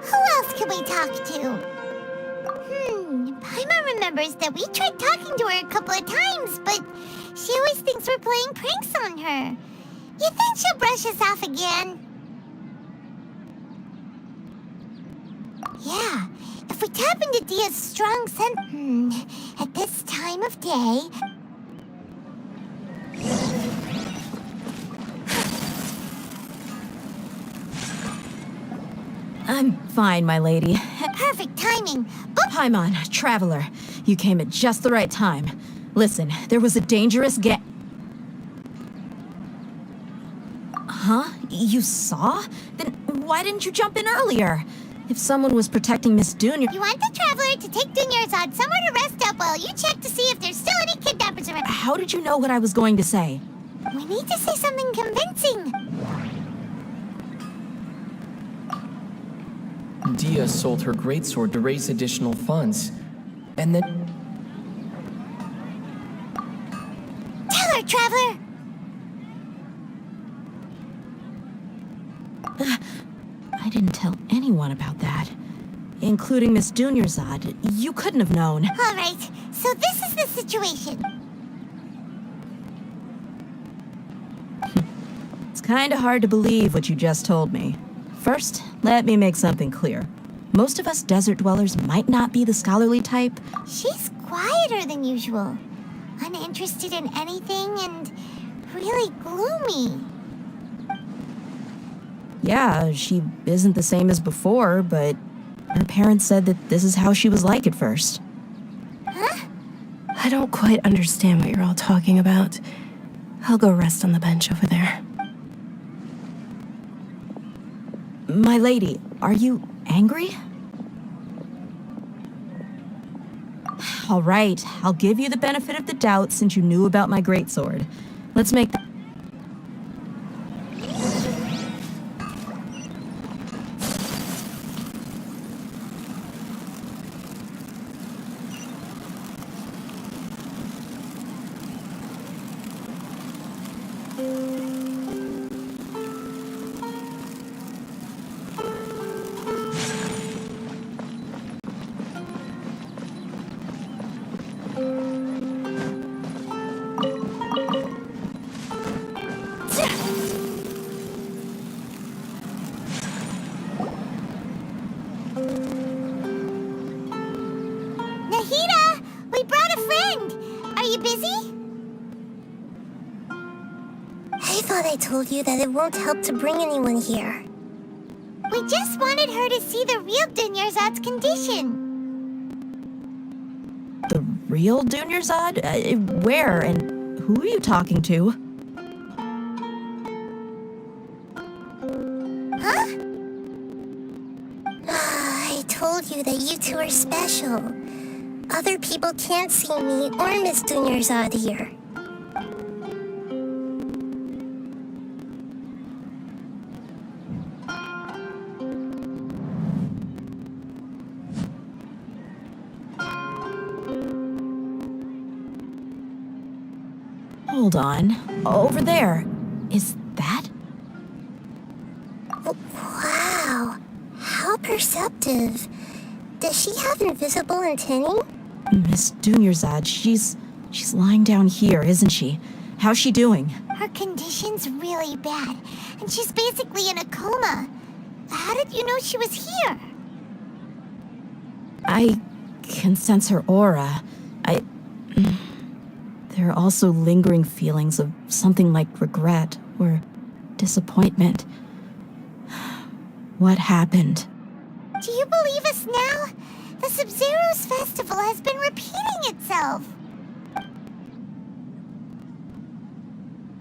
S4: Who else can we talk to? Paimon remembers that we tried talking to her a couple of times, but she always thinks we're playing pranks on her. You think she'll brush us off again? Yeah, if we tap into Dia's strong sense... at this time of day...
S6: I'm fine, my lady.
S4: Perfect timing.
S6: Paimon, Traveler, you came at just the right time. Listen, there was a dangerous Huh? You saw? Then why didn't you jump in earlier? If someone was protecting Miss Dunya...
S4: You want the Traveler to take Dunyarzad somewhere to rest up while you check to see if there's still any kidnappers around.
S6: How did you know what I was going to say?
S4: We need to say something convincing.
S12: Dia sold her greatsword to raise additional funds. And then...
S4: Tell her, Traveler!
S6: I didn't tell anyone about that. Including Miss Dunyarzad. You couldn't have known.
S4: All right, so this is the situation.
S6: It's kinda hard to believe what you just told me. First, let me make something clear. Most of us desert dwellers might not be the scholarly type.
S4: She's quieter than usual. Uninterested in anything and really gloomy.
S6: Yeah, she isn't the same as before, but her parents said that this is how she was like at first.
S4: Huh?
S5: I don't quite understand what you're all talking about. I'll go rest on the bench over there.
S6: My lady, are you angry? All right, I'll give you the benefit of the doubt since you knew about my greatsword. Let's make...
S2: thought I told you that it won't help to bring anyone here.
S4: We just wanted her to see the real Dunyarzad's condition.
S6: The real Dunyarzad? Where and who are you talking to?
S2: Huh? I told you that you two are special. Other people can't see me or Miss Dunyarzad here.
S6: Hold on. Over there. Is that?
S2: Wow. How perceptive. Does she have invisible antennae?
S6: Miss Dunyarzad, she's lying down here, isn't she? How's she doing?
S4: Her condition's really bad, and she's basically in a coma. How did you know she was here?
S6: I can sense her aura. There are also lingering feelings of something like regret or disappointment. What happened?
S4: Do you believe us now? The Sub-Zero's festival has been repeating itself.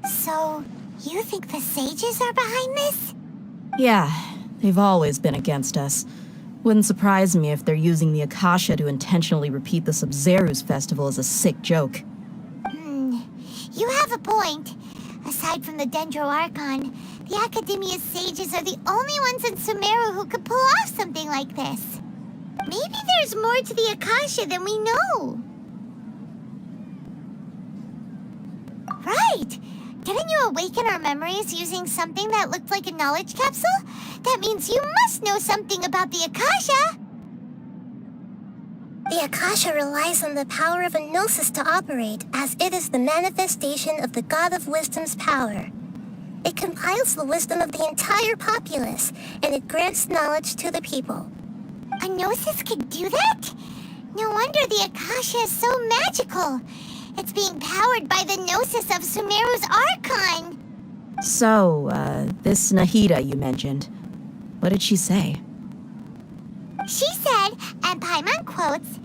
S4: So, you think the sages are behind this?
S6: Yeah, they've always been against us. Wouldn't surprise me if they're using the Akasha to intentionally repeat the Sub-Zero's festival as a sick joke.
S4: You have a point. Aside from the Dendro Archon, the Academia's sages are the only ones in Sumeru who could pull off something like this. Maybe there's more to the Akasha than we know. Right! Didn't you awaken our memories using something that looked like a knowledge capsule? That means you must know something about the Akasha!
S2: The Akasha relies on the power of a gnosis to operate, as it is the manifestation of the God of Wisdom's power. It compiles the wisdom of the entire populace, and it grants knowledge to the people.
S4: A gnosis can do that? No wonder the Akasha is so magical. It's being powered by the gnosis of Sumeru's Archon.
S6: So, this Nahida you mentioned, what did she say?
S4: She said, and Paimon quotes,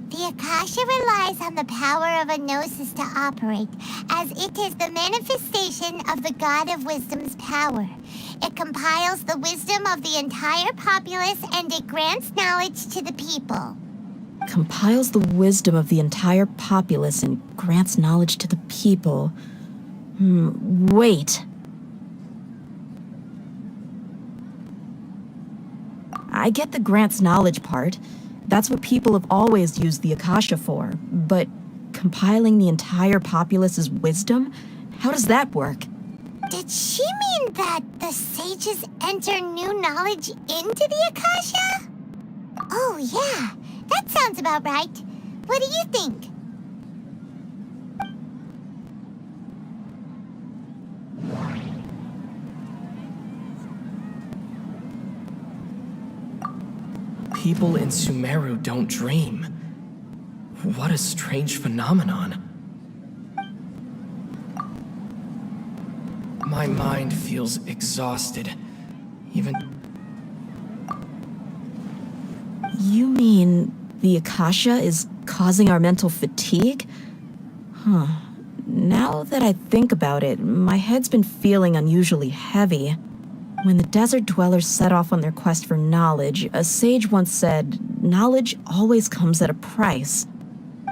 S4: "The Akasha relies on the power of a gnosis to operate, as it is the manifestation of the God of Wisdom's power. It compiles the wisdom of the entire populace and it grants knowledge to the people."
S6: Compiles the wisdom of the entire populace and grants knowledge to the people. Wait. I get the grants knowledge part. That's what people have always used the Akasha for. But compiling the entire populace's wisdom? How does that work?
S4: Did she mean that the sages enter new knowledge into the Akasha? Oh yeah, that sounds about right. What do you think?
S12: People in Sumeru don't dream. What a strange phenomenon. My mind feels exhausted. Even...
S6: You mean the Akasha is causing our mental fatigue? Huh. Now that I think about it, my head's been feeling unusually heavy. When the desert dwellers set off on their quest for knowledge, a sage once said, knowledge always comes at a price.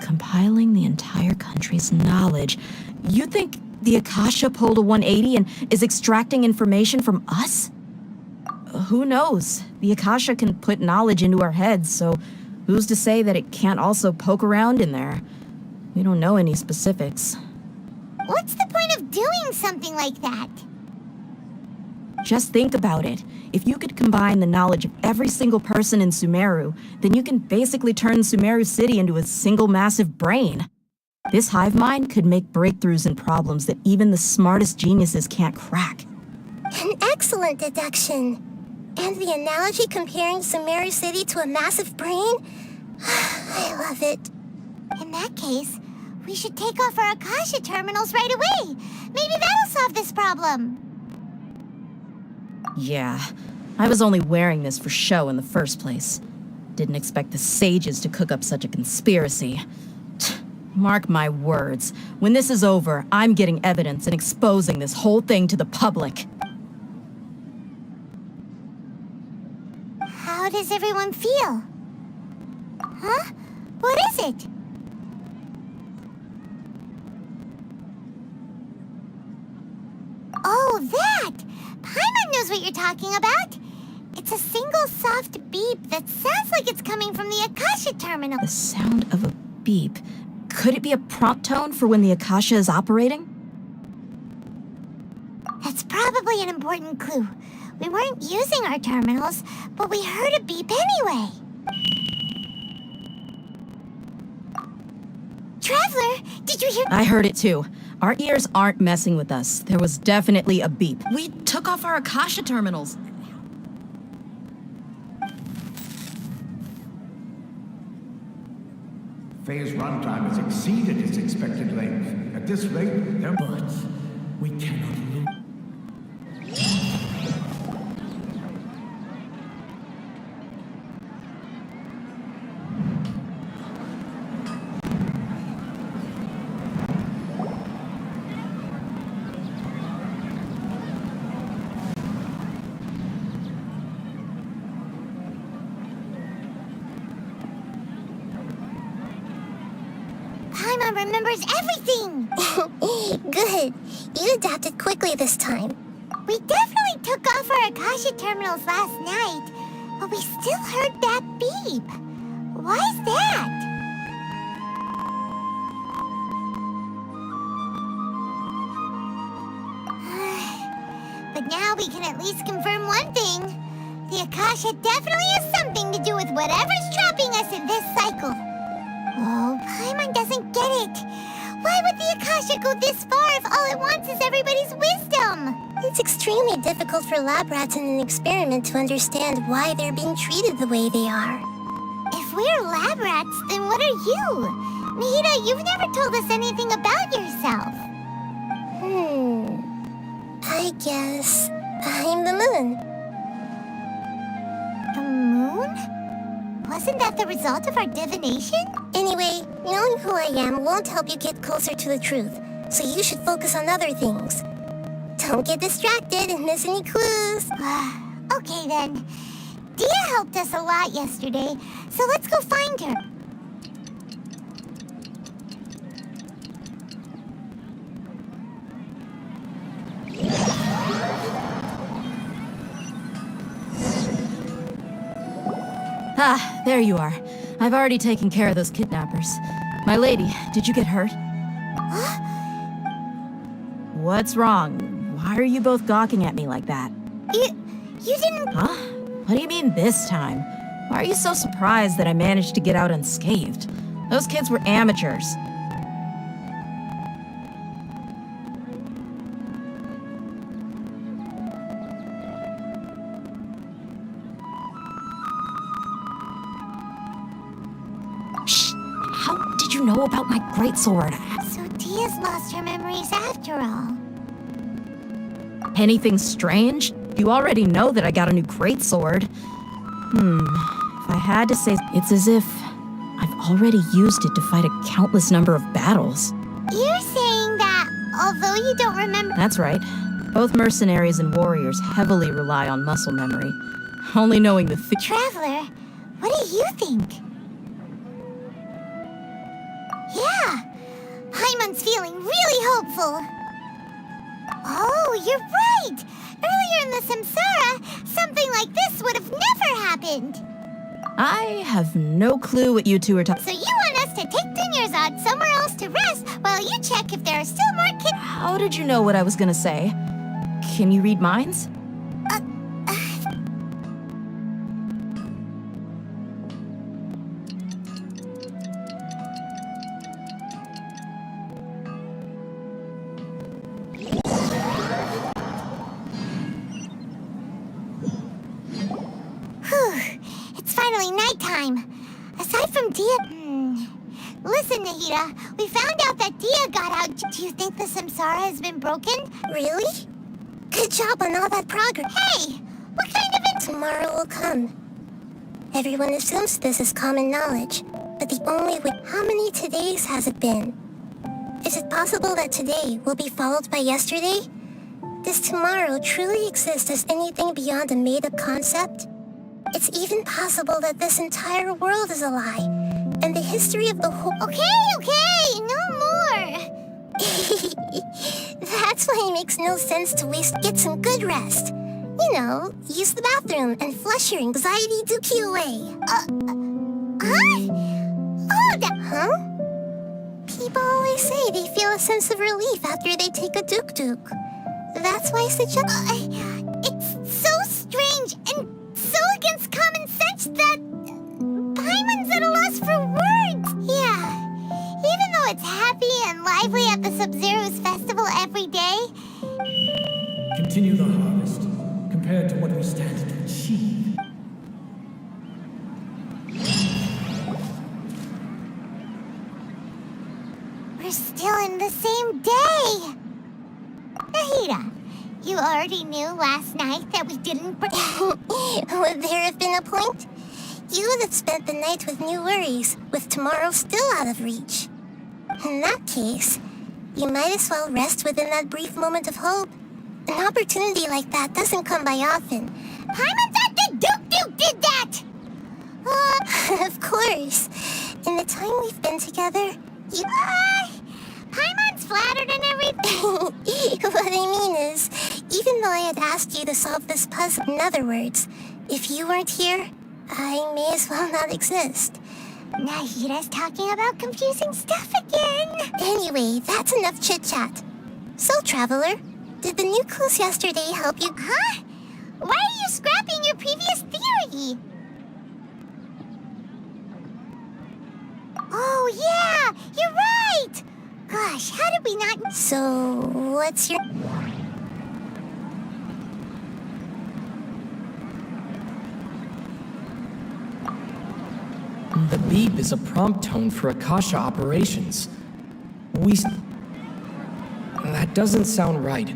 S6: Compiling the entire country's knowledge. You think the Akasha pulled a 180 and is extracting information from us? Who knows? The Akasha can put knowledge into our heads, so who's to say that it can't also poke around in there? We don't know any specifics.
S4: What's the point of doing something like that?
S6: Just think about it. If you could combine the knowledge of every single person in Sumeru, then you can basically turn Sumeru City into a single massive brain. This hive mind could make breakthroughs in problems that even the smartest geniuses can't crack.
S2: An excellent deduction. And the analogy comparing Sumeru City to a massive brain? I love it.
S4: In that case, We should take off our Akasha terminals right away. Maybe that'll solve this problem.
S6: Yeah, I was only wearing this for show in the first place. Didn't expect the sages to cook up such a conspiracy. Mark my words, when this is over, I'm getting evidence and exposing this whole thing to the public.
S4: How does everyone feel? Huh? What is it? Oh, that! Paimon knows what you're talking about. It's a single soft beep that sounds like it's coming from the Akasha terminal.
S6: The sound of a beep. Could it be a prompt tone for when the Akasha is operating?
S4: That's probably an important clue. We weren't using our terminals, but we heard a beep anyway. Traveler, did you hear?
S6: I heard it too. Our ears aren't messing with us. There was definitely a beep. We took off our Akasha terminals.
S10: Phase runtime has exceeded its expected length. At this rate, there...
S3: But we cannot lose.
S4: Paimon remembers everything! Good. You adapted quickly this time. We definitely took off our Akasha terminals last night, but we still heard that beep. Why is that? But now we can at least confirm one thing. The Akasha definitely has something to do with whatever's trapping us in this cycle. Oh, Paimon doesn't get it. Why would the Akasha go this far if all it wants is everybody's wisdom? It's extremely difficult for lab rats in an experiment to understand why they're being treated the way they are. If we're lab rats, then what are you? Nihida, you've never told us anything about yourself. I guess I'm the moon. The moon? Wasn't that the result of our divination? Anyway, knowing who I am won't help you get closer to the truth, so you should focus on other things. Don't get distracted and miss any clues. Okay then. Dia helped us a lot yesterday, so let's go find her.
S6: Ah, there you are. I've already taken care of those kidnappers. My lady, did you get hurt?
S4: Huh?
S6: What's wrong? Why are you both gawking at me like that?
S4: You didn't...
S6: Huh? What do you mean this time? Why are you so surprised that I managed to get out unscathed? Those kids were amateurs. Shh! How did you know about my greatsword?
S4: So Dia's lost her memories after all.
S6: Anything strange? You already know that I got a new greatsword. If I had to say, it's as if I've already used it to fight a countless number of battles.
S4: You're saying that although you don't remember...
S6: That's right. Both mercenaries and warriors heavily rely on muscle memory. Only knowing the
S4: Traveler, what do you think? Yeah, Paimon's feeling really hopeful. Oh, you're right! Earlier in the Samsara, something like this would have never happened.
S6: I have no clue what you two are talking.
S4: So you want us to take Dunyarzad somewhere else to rest while you check if there are still more kids?
S6: How did you know what I was gonna say? Can you read minds?
S4: It's finally nighttime. Aside from Dia... Listen, Nahida, we found out that Dia got out. Do you think the Samsara has been broken?
S2: Really? Good job on all that progress.
S4: Hey! What kind of
S2: Tomorrow will come. Everyone assumes this is common knowledge, but the only way... How many todays has it been? Is it possible that today will be followed by yesterday? Does tomorrow truly exist as anything beyond a made-up concept? It's even possible that this entire world is a lie, and the history of the whole...
S4: Okay, no more!
S2: That's why it makes no sense to waste. Get some good rest. You know, use the bathroom and flush your anxiety dookie away. Huh? People always say they feel a sense of relief after they take a duk-duk. That's why I suggest...
S4: It's so strange and so against common sense that... Paimon's at a loss for words. Yeah. Even though it's happy and lively at the Sub-Zero's festival every day...
S3: Continue the harvest, compared to what we stand to achieve.
S4: We're still in the same day! Nahida, you already knew last night that we didn't...
S2: Would there have been a point? You would have spent the night with new worries, with tomorrow still out of reach. In that case, you might as well rest within that brief moment of hope. An opportunity like that doesn't come by often.
S4: Paimon thought the Duke did that!
S2: Of course. In the time we've been together, you...
S4: Paimon's flattered and everything.
S2: What I mean is, even though I had asked you to solve this puzzle, in other words, if you weren't here, I may as well not exist.
S4: Nahida's talking about confusing stuff again.
S2: Anyway, that's enough chit-chat. So, Traveler, did the new clues yesterday help you?
S4: Huh? Why are you scrapping your previous theory? Oh, yeah! You're right! Gosh, how did we not...
S2: So, what's your...
S12: The beep is a prompt tone for Akasha operations. That doesn't sound right.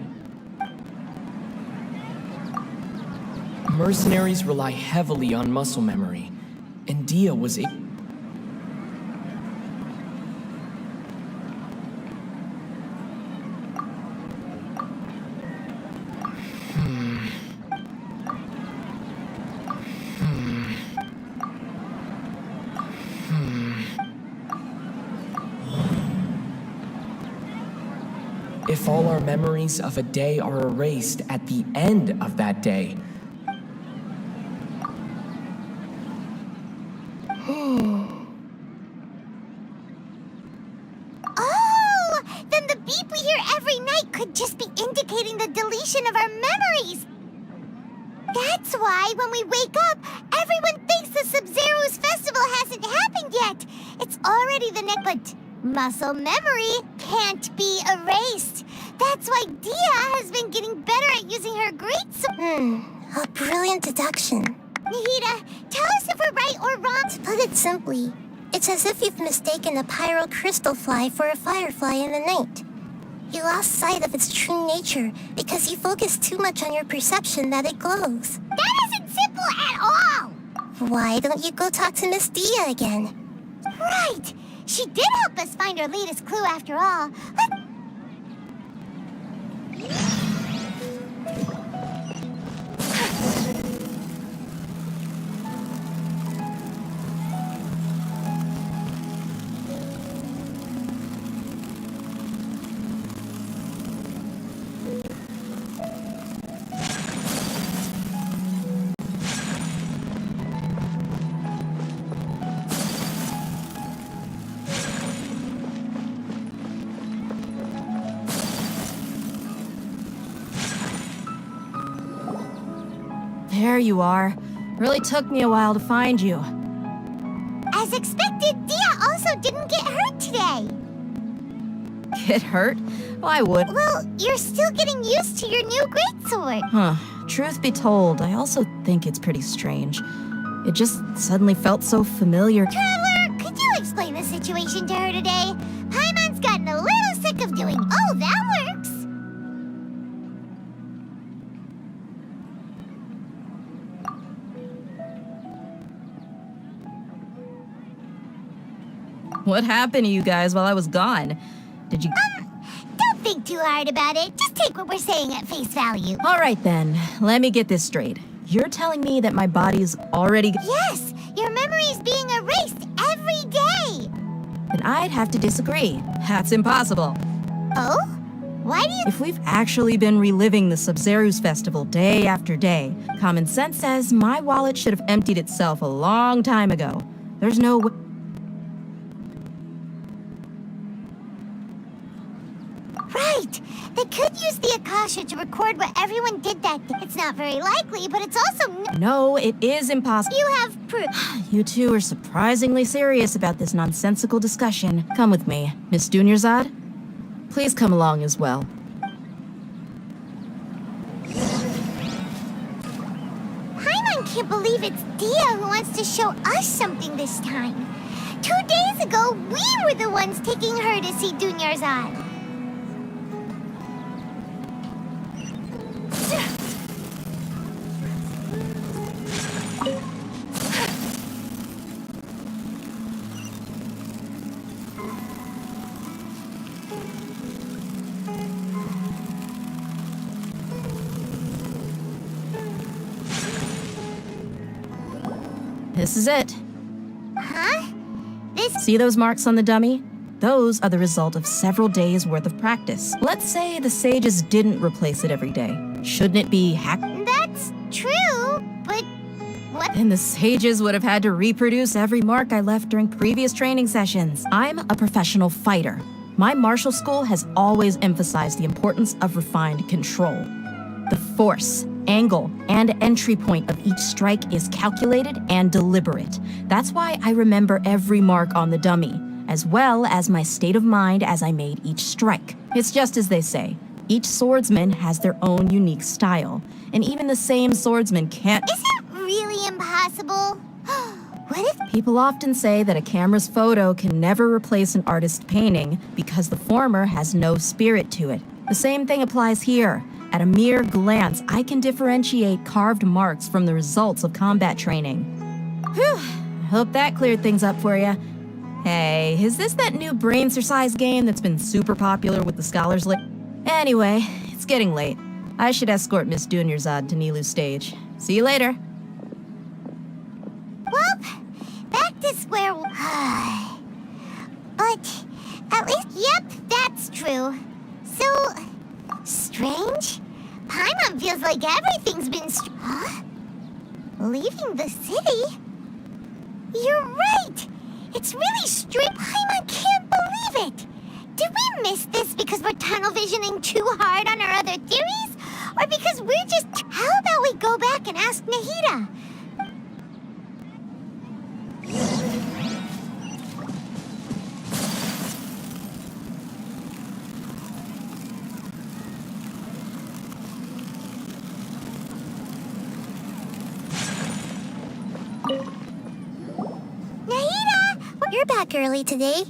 S12: Mercenaries rely heavily on muscle memory, and Dia was a... If all our memories of a day are erased at the end of that day...
S4: Oh! Then the beep we hear every night could just be indicating the deletion of our memories! That's why when we wake up, everyone thinks the Sub-Zero's festival hasn't happened yet! It's already the next... But muscle memory can't be erased! That's why Dia has been getting better at using her great...
S2: A brilliant deduction.
S4: Nahida, tell us if we're right or wrong.
S2: To put it simply, it's as if you've mistaken a pyro crystal fly for a firefly in the night. You lost sight of its true nature because you focused too much on your perception that it glows.
S4: That isn't simple at all!
S2: Why don't you go talk to Miss Dia again?
S4: Right! She did help us find our latest clue after all.
S6: There you are. Really took me a while to find you.
S4: As expected, Dia also didn't get hurt today.
S6: Get hurt? Well, I would.
S4: Well, you're still getting used to your new greatsword.
S6: Huh. Truth be told, I also think it's pretty strange. It just suddenly felt so familiar.
S4: Traveler, could you explain the situation? situation to her today. Paimon's gotten a little sick of doing, oh, that works.
S6: What happened to you guys while I was gone? Did you...
S4: Don't think too hard about it. Just take what we're saying at face value.
S6: All right then, let me get this straight. You're telling me that my body's already...
S4: Yes, your memory's being erased every day.
S6: Then I'd have to disagree. That's impossible.
S4: Oh? Why do you...
S6: If we've actually been reliving the Sub-Zeru's festival day after day, common sense says my wallet should have emptied itself a long time ago. There's no way...
S4: Right! They could use the Akasha to record what everyone did that day. It's not very likely, but it's also...
S6: No, it is impossible.
S4: You have proof.
S6: You two are surprisingly serious about this nonsensical discussion. Come with me. Miss Dunyarzad, please come along as well.
S4: Paimon can't believe it's Dia who wants to show us something this time. 2 days ago, we were the ones taking her to see Dunyarzad.
S6: This is it.
S4: Huh? This...
S6: See those marks on the dummy? Those are the result of several days' worth of practice. Let's say the sages didn't replace it every day. Shouldn't it be hacked?
S4: That's true, but what?
S6: Then the sages would have had to reproduce every mark I left during previous training sessions. I'm a professional fighter. My martial school has always emphasized the importance of refined control. The force, angle, and entry point of each strike is calculated and deliberate. That's why I remember every mark on the dummy, as well as my state of mind as I made each strike. It's just as they say, each swordsman has their own unique style, and even the same swordsman can't...
S4: Is it really impossible? What if...
S6: People often say that a camera's photo can never replace an artist's painting because the former has no spirit to it. The same thing applies here. At a mere glance, I can differentiate carved marks from the results of combat training. Whew, hope that cleared things up for you. Hey, is this that new brain exercise game that's been super popular with the scholars Anyway, it's getting late. I should escort Miss Dunyarzad to Nilu's stage. See you later.
S4: Well, back to square one. But at least, yep, that's true. So, strange? Paimon feels like everything's been huh? Leaving the city? You're right! It's really strange. Paimon can't believe it! Did we miss this because we're tunnel visioning too hard on our other theories? Or because we're just... How about we go back and ask Nahida? You're back early today.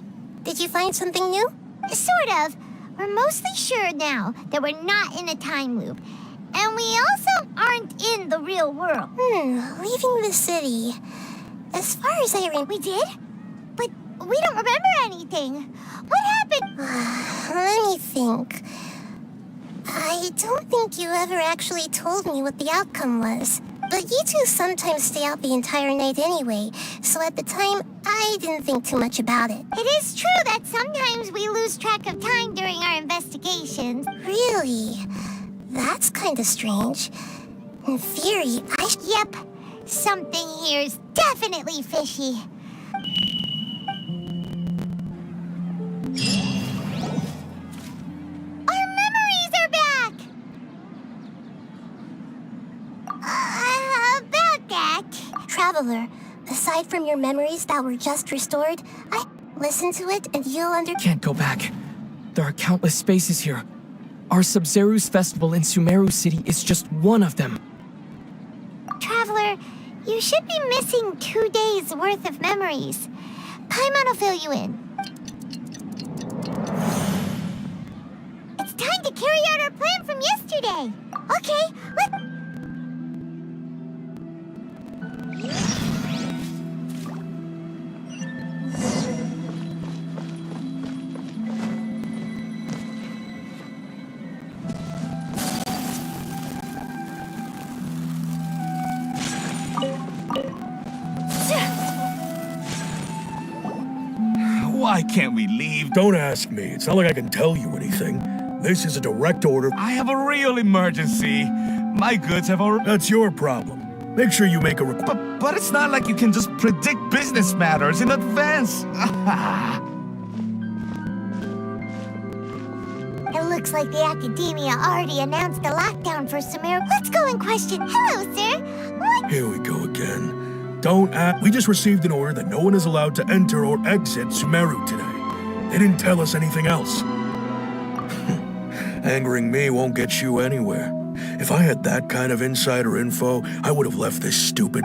S4: Did you find something new? Sort of. We're mostly sure now that we're not in a time loop. And we also aren't in the real world. Leaving the city. As far as I remember... We did? But we don't remember anything. What happened? Let me think. I don't think you ever actually told me what the outcome was. But you two sometimes stay out the entire night anyway, so at the time, I didn't think too much about it. It is true that sometimes we lose track of time during our investigations. Really? That's kind of strange. In theory, Yep. Something here's definitely fishy. Our memories are back! About that... Traveler, aside from your memories that were just restored, I listen to it and you'll
S12: Can't go back. There are countless spaces here. Our Sub-Zeru's festival in Sumeru City is just one of them.
S4: Traveler, you should be missing 2 days worth of memories. Paimon will fill you in. It's time to carry out our plan from yesterday. Okay, let's...
S10: Why can't we leave?
S13: Don't ask me. It's not like I can tell you anything. This is a direct order.
S10: I have a real emergency. My goods have already...
S13: That's your problem. Make sure you make a request.
S10: But it's not like you can just predict business matters in advance.
S4: It looks like the Academia already announced a lockdown for Sumeru. Let's go and question. Hello, sir. What?
S13: Here we go again. Don't act. We just received an order that no one is allowed to enter or exit Sumeru today. They didn't tell us anything else. Angering me won't get you anywhere. If I had that kind of insider info, I would have left this stupid...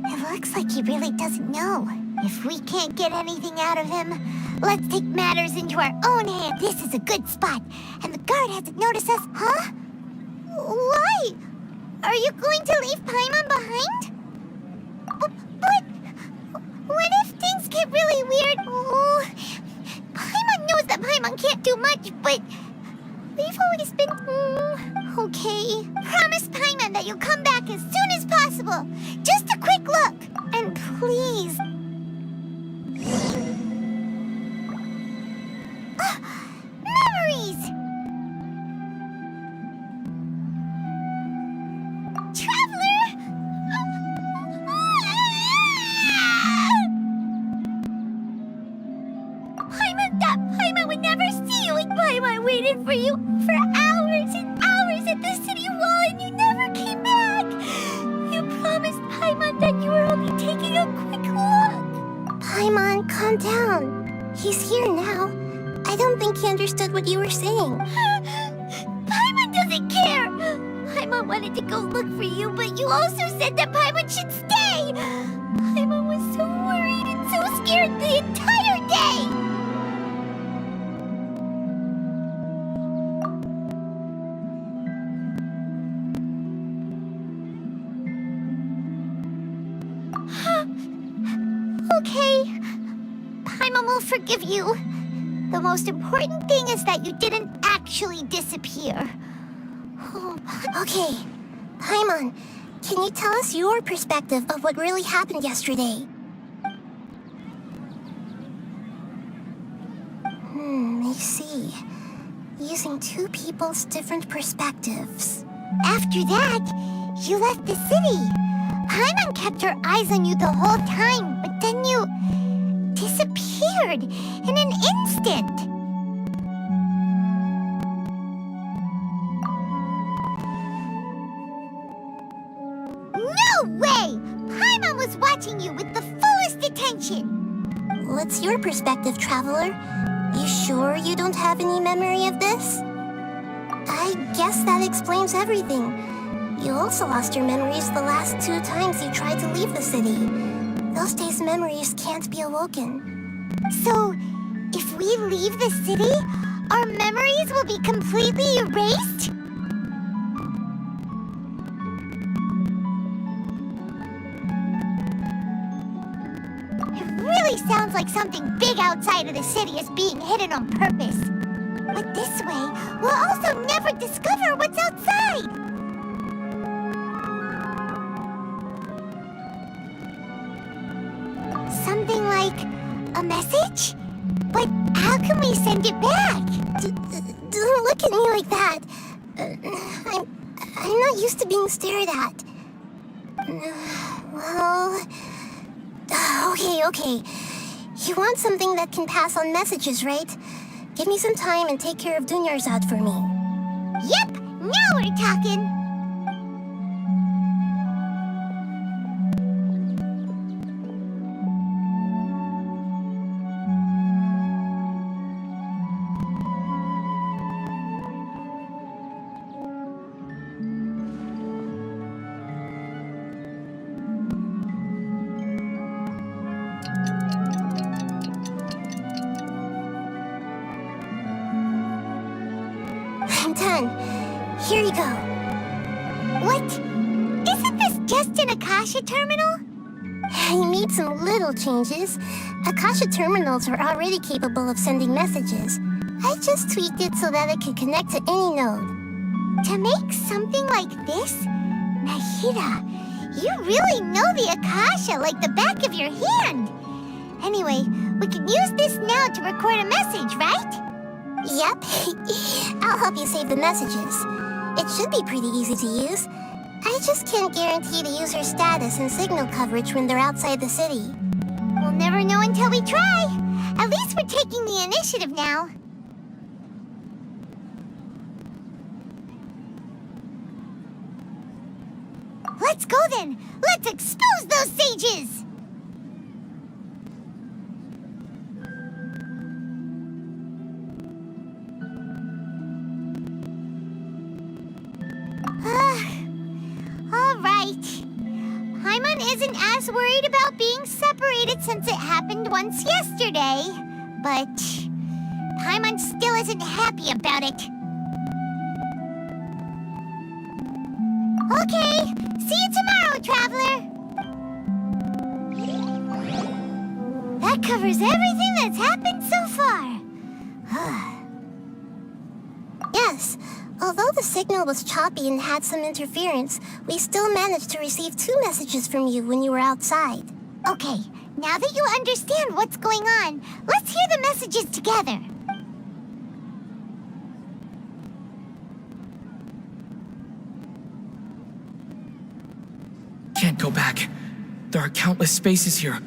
S4: It looks like he really doesn't know. If we can't get anything out of him, let's take matters into our own hands. This is a good spot, and the guard hasn't noticed us. Huh? Why? Are you going to leave Paimon behind? But what if things get really weird? Oh, Paimon knows that Paimon can't do much, but we've always been... okay. Promise Paimon that you'll come back as soon as possible. Just a quick look. And please... memories! I waited for you for hours and hours at the city wall and you never came back. You promised Paimon that you were only taking a quick look.
S2: Paimon, calm down. He's here now. I don't think he understood what you were saying.
S4: Paimon doesn't care. Paimon wanted to go look for you, but you also said that Paimon should stay. Paimon was so worried and so scared the entire day. Okay, Paimon will forgive you. The most important thing is that you didn't actually disappear.
S2: Oh, okay, Paimon, can you tell us your perspective of what really happened yesterday? I see. Using two people's different perspectives.
S4: After that, you left the city. Paimon kept her eyes on you the whole time, but then you disappeared in an instant. No way! Paimon was watching you with the fullest attention.
S2: What's your perspective, Traveler? You sure you don't have any memory of this? I guess that explains everything. You also lost your memories the last 2 times you tried to leave the city. Those days' memories can't be awoken.
S4: So, if we leave the city, our memories will be completely erased? It really sounds like something big outside of the city is being hidden on purpose. But this way, we'll also never discover what's outside. Something like a message? But how can we send it back?
S2: Don't look at me like that. I'm not used to being stared at. Well... Okay. You want something that can pass on messages, right? Give me some time and take care of Dunyarzad for me.
S4: Yep, now we're talking. done. Here you go. What? Isn't this just an Akasha terminal? You made some little changes. Akasha terminals are already capable of sending messages. I just tweaked it so that it could connect to any node. To make something like this? Nahida, you really know the Akasha like the back of your hand. Anyway, we can use this now to record a message, right? Yep. I'll help you save the messages. It should be pretty easy to use. I just can't guarantee the user's status and signal coverage when they're outside the city. We'll never know until we try. At least we're taking the initiative now. Let's go then! Let's expose those sages! Alright. Paimon isn't as worried about being separated since it happened once yesterday. But Paimon still isn't happy about it. Okay, see you tomorrow, Traveler! That covers everything that's happened so far.
S2: Yes, although the signal was choppy and had some interference, we still managed to receive 2 messages from you when you were outside.
S4: Okay, now that you understand what's going on, let's hear the messages together.
S12: Can't go back. There are countless spaces here.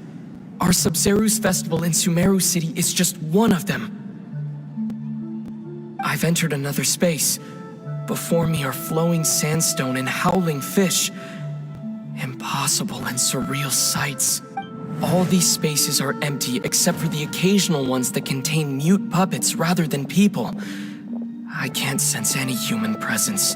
S12: Our Sub-Zeru's festival in Sumeru City is just one of them. I've entered another space. Before me are flowing sandstone and howling fish. Impossible and surreal sights. All these spaces are empty except for the occasional ones that contain mute puppets rather than people. I can't sense any human presence.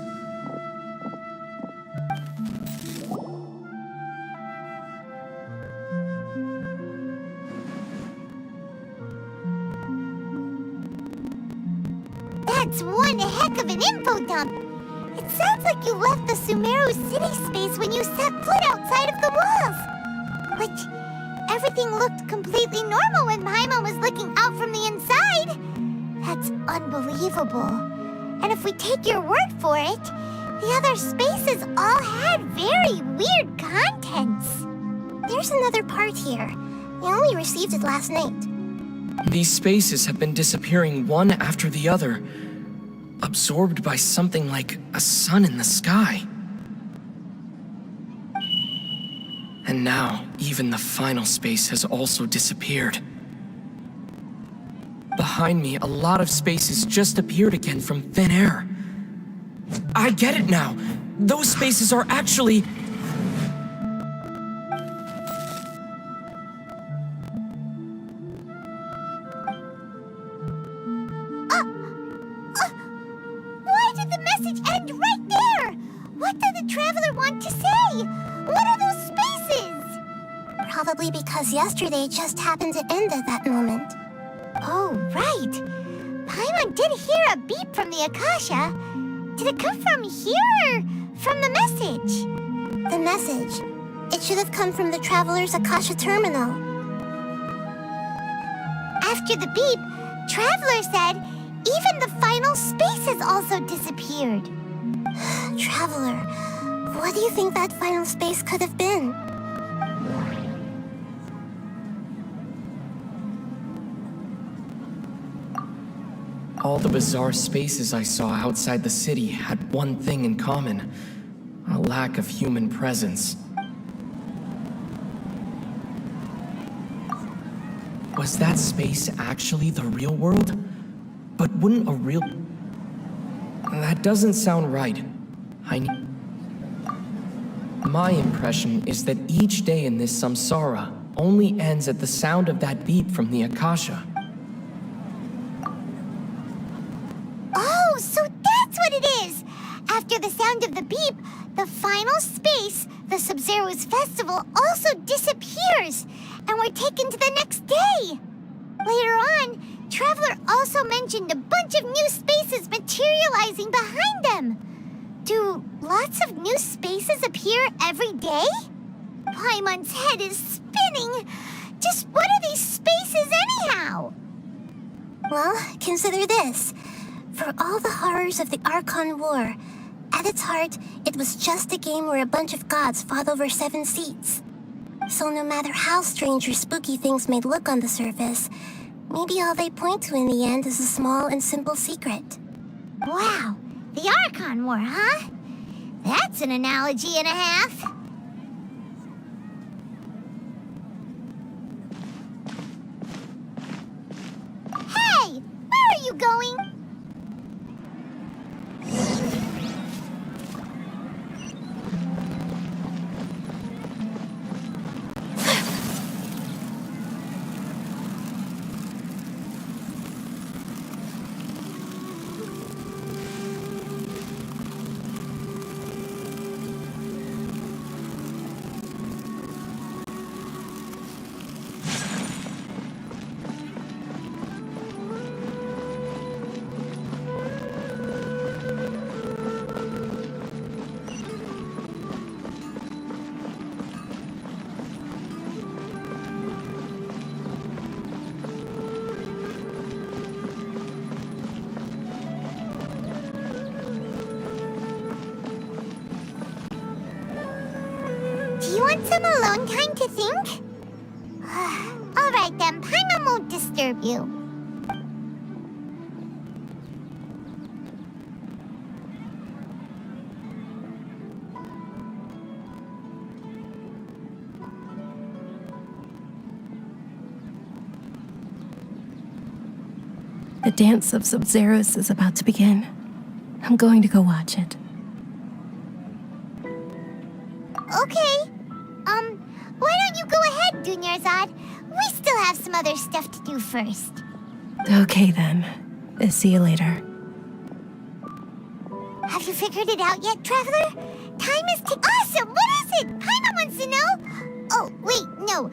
S4: That's one heck of an info dump. It sounds like you left the Sumeru City space when you set foot outside of the walls. But everything looked completely normal when Paimon was looking out from the inside. That's unbelievable. And if we take your word for it, the other spaces all had very weird contents.
S2: There's another part here. We only received it last night.
S12: These spaces have been disappearing one after the other, absorbed by something like a sun in the sky. And now, even the final space has also disappeared. Behind me, a lot of spaces just appeared again from thin air. I get it now! Those spaces are actually...
S4: Why did the message end right there? What did the Traveler want to say? What are those spaces?
S2: Probably because yesterday just happened to end at that moment.
S4: Oh, right. Paimon did hear a beep from the Akasha. Did it come from here or from the message?
S2: The message. It should have come from the Traveler's Akasha terminal.
S4: After the beep, Traveler said even the final spaces also disappeared.
S2: Traveler, what do you think that final space could have been?
S12: All the bizarre spaces I saw outside the city had one thing in common: a lack of human presence. Was that space actually the real world? But wouldn't a real... That doesn't sound right. My impression is that each day in this samsara only ends at the sound of that beep from the Akasha.
S4: Oh, so that's what it is! After the sound of the beep, the final space, the Sub-Zeru's festival, also disappears, and we're taken to the next day. Later on, Traveler also mentioned a bunch of new spaces materializing behind them. Do lots of new spaces appear every day? Paimon's head is spinning. Just what are these spaces anyhow?
S2: Well, consider this. For all the horrors of the Archon War, at its heart, it was just a game where a bunch of gods fought over 7 seats. So no matter how strange or spooky things may look on the surface, maybe all they point to in the end is a small and simple secret.
S4: Wow, the Archon War, huh? That's an analogy and a half. Hey, where are you going? Do you want some alone time to think? All right then, Paimon won't disturb you.
S5: The dance of Sub-Zeros is about to begin. I'm going to go watch it.
S4: Okay. Why don't you go ahead, Dunyarzad? We still have some other stuff to do first.
S5: Okay then. See you later.
S4: Have you figured it out yet, Traveler? Time is awesome! What is it? Paimon wants to know! Oh, wait, no.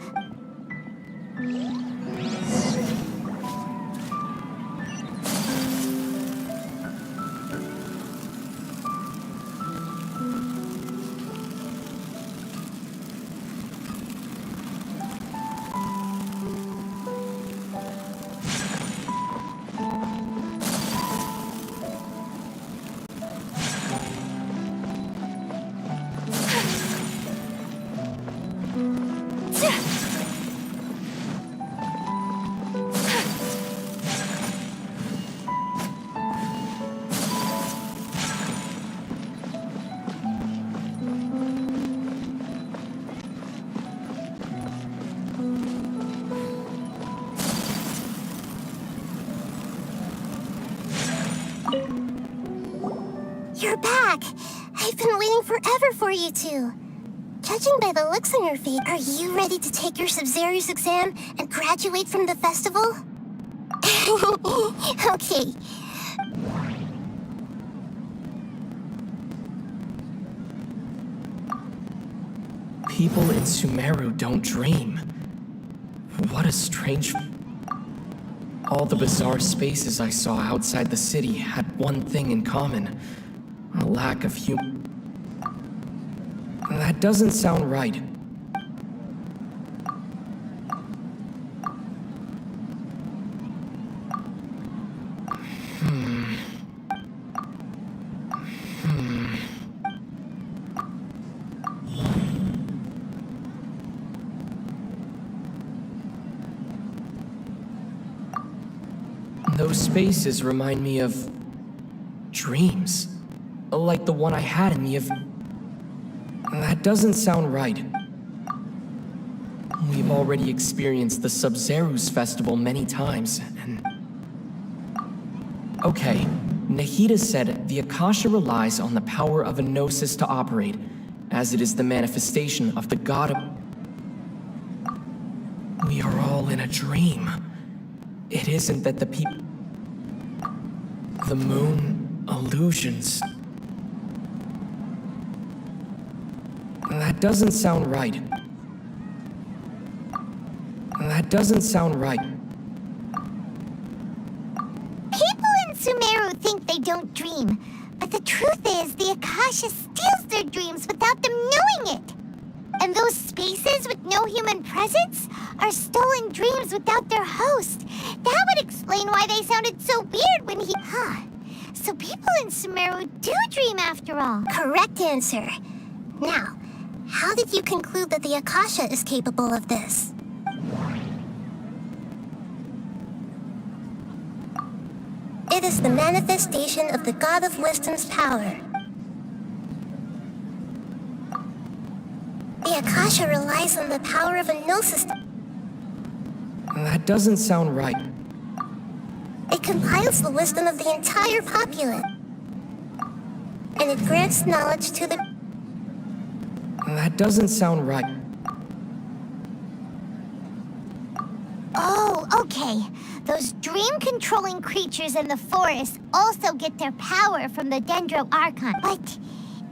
S2: You're back! I've been waiting forever for you two. Judging by the looks on your face, are you ready to take your Sub-Zero's exam and graduate from the festival? Okay.
S12: People in Sumeru don't dream. What a strange... All the bizarre spaces I saw outside the city had one thing in common. A lack of That doesn't sound right. Those spaces remind me of... dreams. Like the one I had in the That doesn't sound right. We've already experienced the Sub-Zero's festival many times, and... Okay, Nahida said the Akasha relies on the power of a gnosis to operate, as it is the manifestation of the god of... We are all in a dream. It isn't that the people... The moon... illusions... That doesn't sound right. That doesn't sound right.
S4: Sumeru think they don't dream, but the truth is the Akasha steals their dreams without them knowing it. And those spaces with no human presence are stolen dreams without their host. That would explain why they sounded so weird when he... So people in Sumeru do dream after all.
S2: Correct answer. Now, how did you conclude that the Akasha is capable of this? It is the manifestation of the God of Wisdom's power. The Akasha relies on the power of a gnosis.
S12: That doesn't sound right.
S2: It compiles the wisdom of the entire populace. And it grants knowledge to the...
S12: That doesn't sound right.
S4: Oh, okay. Those dream-controlling creatures in the forest also get their power from the Dendro Archon. But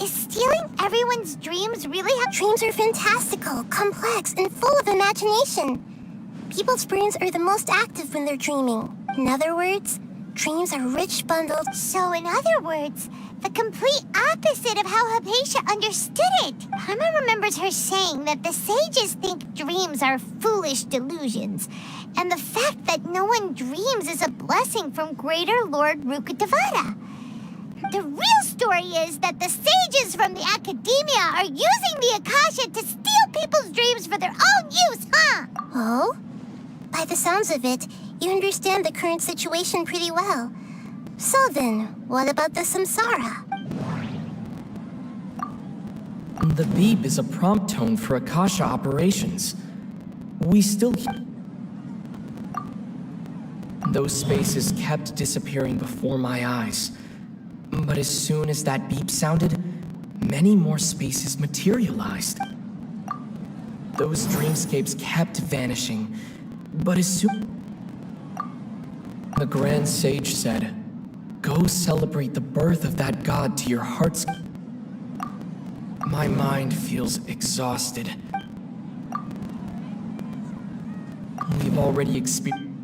S4: is stealing everyone's dreams really how...
S2: Dreams are fantastical, complex, and full of imagination. People's brains are the most active when they're dreaming. In other words, dreams are rich bundled.
S4: So in other words, the complete opposite of how Hypatia understood it. Paimon remembers her saying that the sages think dreams are foolish delusions, and the fact that no one dreams is a blessing from Greater Lord Rukkhadevata. The real story is that the sages from the academia are using the Akasha to steal people's dreams for their own use, huh?
S2: Oh? By the sounds of it, you understand the current situation pretty well. So then, what about the Samsara?
S12: The beep is a prompt tone for Akasha operations. We still... Those spaces kept disappearing before my eyes. But as soon as that beep sounded, many more spaces materialized. Those dreamscapes kept vanishing, but as soon... The Grand Sage said, "Go celebrate the birth of that god to your heart's..." My mind feels exhausted. We've already experienced...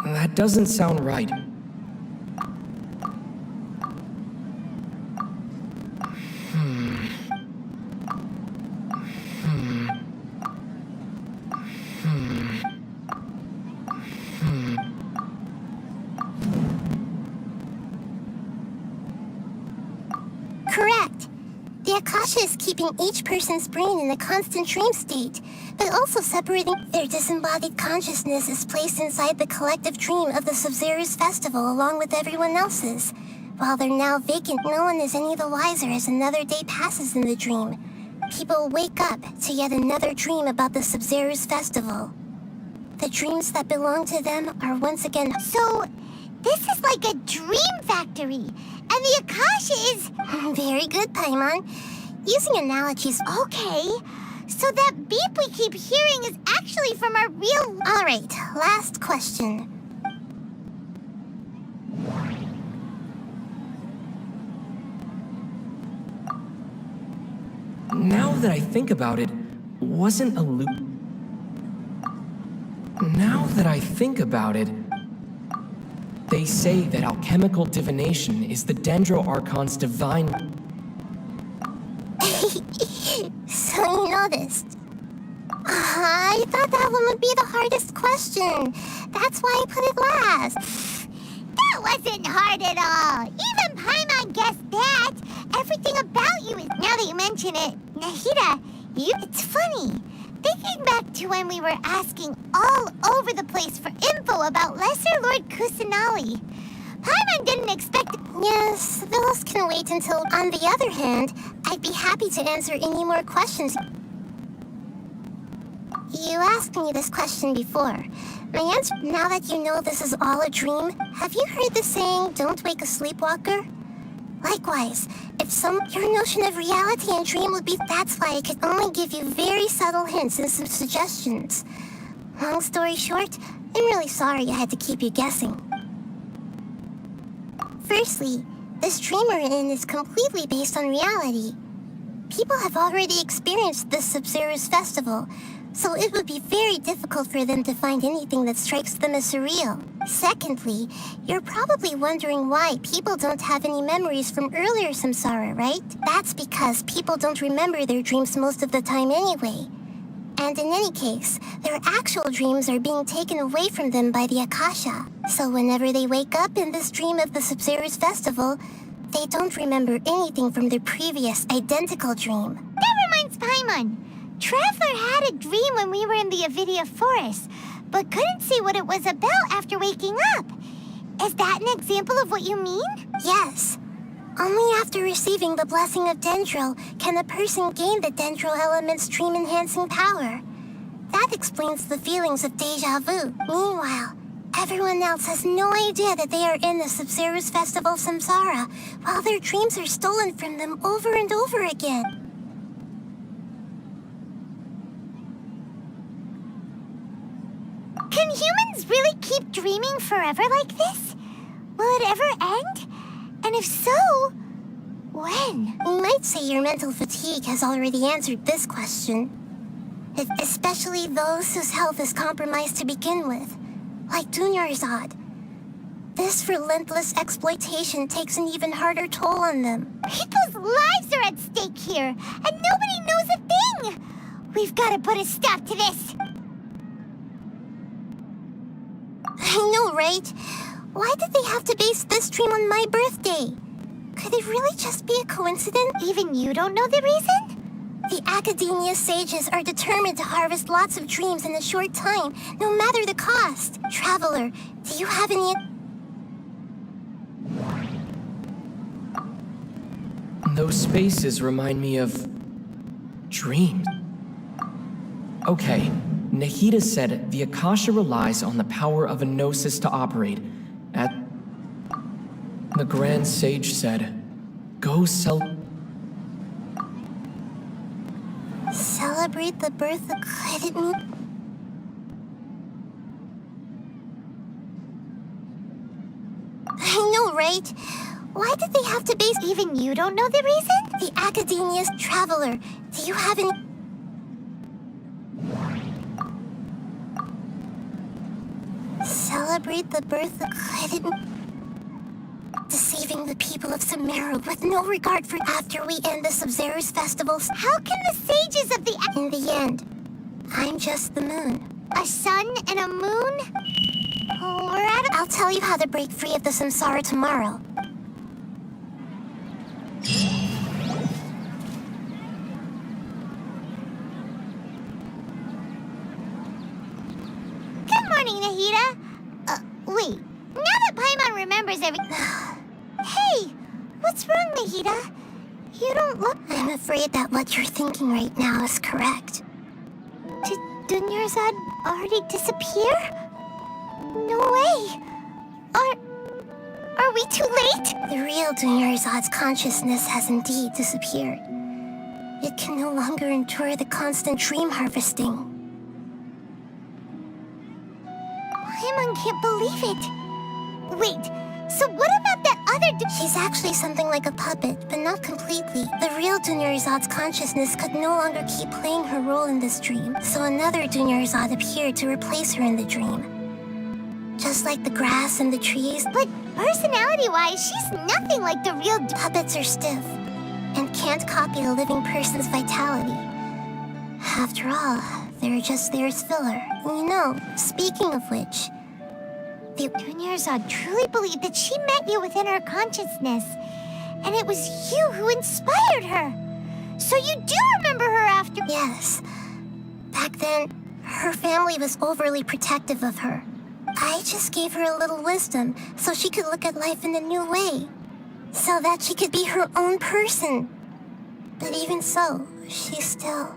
S12: That doesn't sound right.
S2: Correct. The Akasha is keeping each person's brain in a constant dream state, but also separating their disembodied consciousness is placed inside the collective dream of the Sub-Zero's festival along with everyone else's. While they're now vacant, no one is any the wiser as another day passes in the dream. People wake up to yet another dream about the Sub-Zero's festival. The dreams that belong to them are once again...
S4: So, this is like a dream factory, and the Akasha is...
S2: Very good, Paimon. Using analogies...
S4: Okay, so that beep we keep hearing is actually from our real...
S2: Alright, last question.
S12: Now that I think about it, wasn't a loop... Now that I think about it, they say that alchemical divination is the Dendro Archon's divine...
S2: So you noticed. I thought that one would be the hardest question. That's why I put it last.
S4: That wasn't hard at all. Even Paimon guessed that. Everything about you is... Now that you mention it, Nahida, it's funny. Thinking back to when we were asking all over the place for info about Lesser Lord Kusanali, Paimon didn't expect...
S2: Yes, those can wait until... On the other hand, I'd be happy to answer any more questions. You asked me this question before. My answer... Now that you know this is all a dream, have you heard the saying, "Don't wake a sleepwalker"? Likewise, your notion of reality and dream would be... That's why I could only give you very subtle hints and some suggestions. Long story short, I'm really sorry I had to keep you guessing. Firstly, this dream we're in is completely based on reality. People have already experienced this Sub-Zero's festival,
S4: so it would be very difficult for them to find anything that strikes them as surreal. Secondly, you're probably wondering why people don't have any memories from earlier samsara, right? That's because people don't remember their dreams most of the time anyway. And in any case, their actual dreams are being taken away from them by the Akasha. So whenever they wake up in this dream of the Sabzeruz festival, they don't remember anything from their previous identical dream.
S14: That reminds Paimon. Traveler had a dream when we were in the NVIDIA forest, but couldn't see what it was about after waking up. Is that an example of what you mean?
S4: Yes. Only after receiving the blessing of Dendril can a person gain the Dendril element's dream-enhancing power. That explains the feelings of deja vu. Meanwhile, everyone else has no idea that they are in the Sabzeruz Festival Samsara, while their dreams are stolen from them over and over again.
S14: Can humans really keep dreaming forever like this? Will it ever end? And if so, when?
S4: You might say your mental fatigue has already answered this question. Especially those whose health is compromised to begin with, like Dunyarzad. This relentless exploitation takes an even harder toll on them.
S14: People's lives are at stake here, and nobody knows a thing! We've got to put a stop to this!
S4: I know, right? Why did they have to base this dream on my birthday? Could it really just be a coincidence?
S14: Even you don't know the reason?
S4: The Academia sages are determined to harvest lots of dreams in a short time, no matter the cost. Traveler, do you have any...
S12: Those spaces remind me of... dreams. Okay, Nahida said the Akasha relies on the power of a gnosis to operate. The Grand Sage said, go celebrate
S4: the birth of Credit. I know, right? Why did they have to base...
S14: Even you don't know the reason?
S4: The Academia's Traveler, do you have any... Celebrate the birth of Credit... Deceiving the people of Sumeru with no regard for after we end the Sabzeruz festivals.
S14: How can the sages of the...
S4: In the end, I'm just the moon.
S14: A sun and a moon? Oh, we're at a...
S4: I'll tell you how to break free of the samsara tomorrow.
S14: Good morning, Nahida. Wait. Now that Paimon remembers Hey! What's wrong, Nahida? You don't look...
S4: I'm afraid that what you're thinking right now is correct.
S14: Did Dunyarzad already disappear? No way! Are we too late?
S4: The real Dunyarzad's consciousness has indeed disappeared. It can no longer endure the constant dream harvesting.
S14: Paimon can't believe it. Wait, so what about that other
S4: She's actually something like a puppet, but not completely. The real Dunyarzad's consciousness could no longer keep playing her role in this dream, so another Dunyarzad appeared to replace her in the dream. Just like the grass and the trees.
S14: But personality-wise, she's nothing like the real
S4: Puppets are stiff, and can't copy a living person's vitality. After all, they're just there as filler. You know, speaking of which...
S14: The Dunyarzad truly believed that she met you within her consciousness, and it was you who inspired her. So you do remember her after...
S4: Yes. Back then, her family was overly protective of her. I just gave her a little wisdom so she could look at life in a new way, so that she could be her own person. But even so, she's still...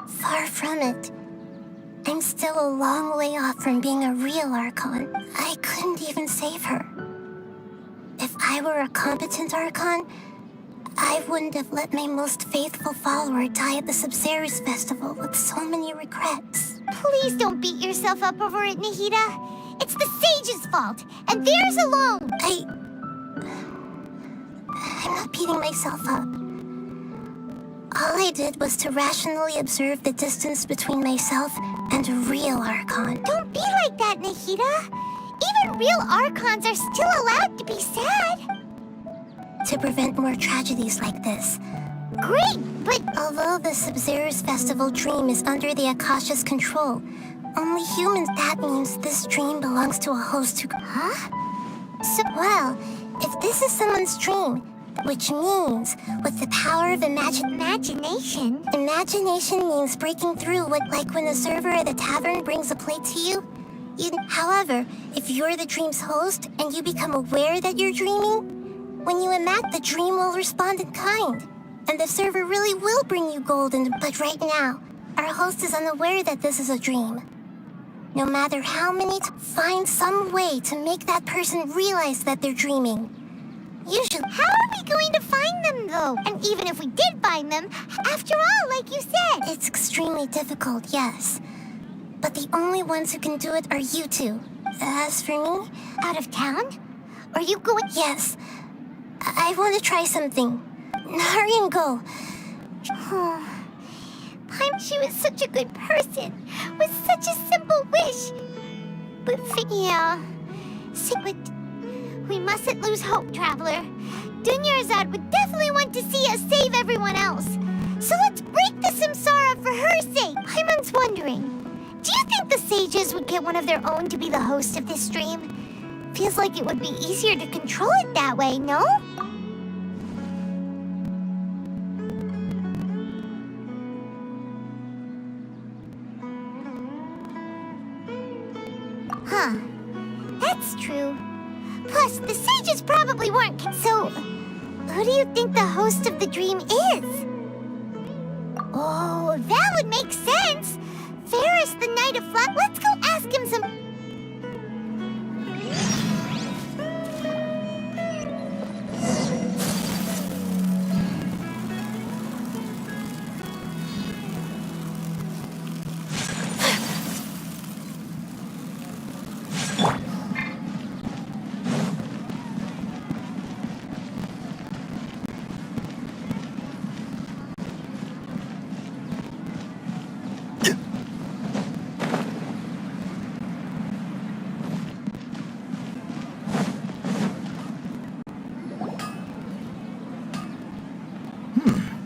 S4: far from it. I'm still a long way off from being a real Archon. I couldn't even save her. If I were a competent Archon, I wouldn't have let my most faithful follower die at the Sabzeruz festival with so many regrets.
S14: Please don't beat yourself up over it, Nahida. It's the sage's fault, and theirs alone.
S4: I'm not beating myself up.
S2: All I did was to rationally observe the distance between myself and a real Archon.
S14: Don't be like that, Nahida. Even real Archons are still allowed to be sad.
S2: To prevent more tragedies like this.
S14: Great, but
S2: although the Sub-Zero's festival dream is under the Akasha's control, only humans, that means this dream belongs to a host who...
S14: Huh?
S2: So, well, if this is someone's dream, which means, with the power of imagination... Imagination means breaking through like when a server at a tavern brings a plate to you. However, if you're the dream's host and you become aware that you're dreaming, when you enact, the dream will respond in kind. And the server really will bring you gold, but right now, our host is unaware that this is a dream. No matter how many find some way to make that person realize that they're dreaming. Usually...
S14: How are we going to find them, though? And even if we did find them, after all, like you said...
S2: It's extremely difficult, yes. But the only ones who can do it are you two. As for me...
S14: Out of town? Are you going...
S2: Yes. I want to try something. Hurry and go.
S14: Oh, she was such a good person, with such a simple wish. But yeah, we mustn't lose hope, Traveler. Dunyarzad would definitely want to see us save everyone else. So let's break the samsara for her sake. Paimon's wondering, do you think the sages would get one of their own to be the host of this stream? Feels like it would be easier to control it that way, no? Huh. That's true. Plus, the sages probably weren't. So, who do you think the host of the dream is? Oh, that would make sense. Ferris, the Knight of Flowers. Let's go ask him some...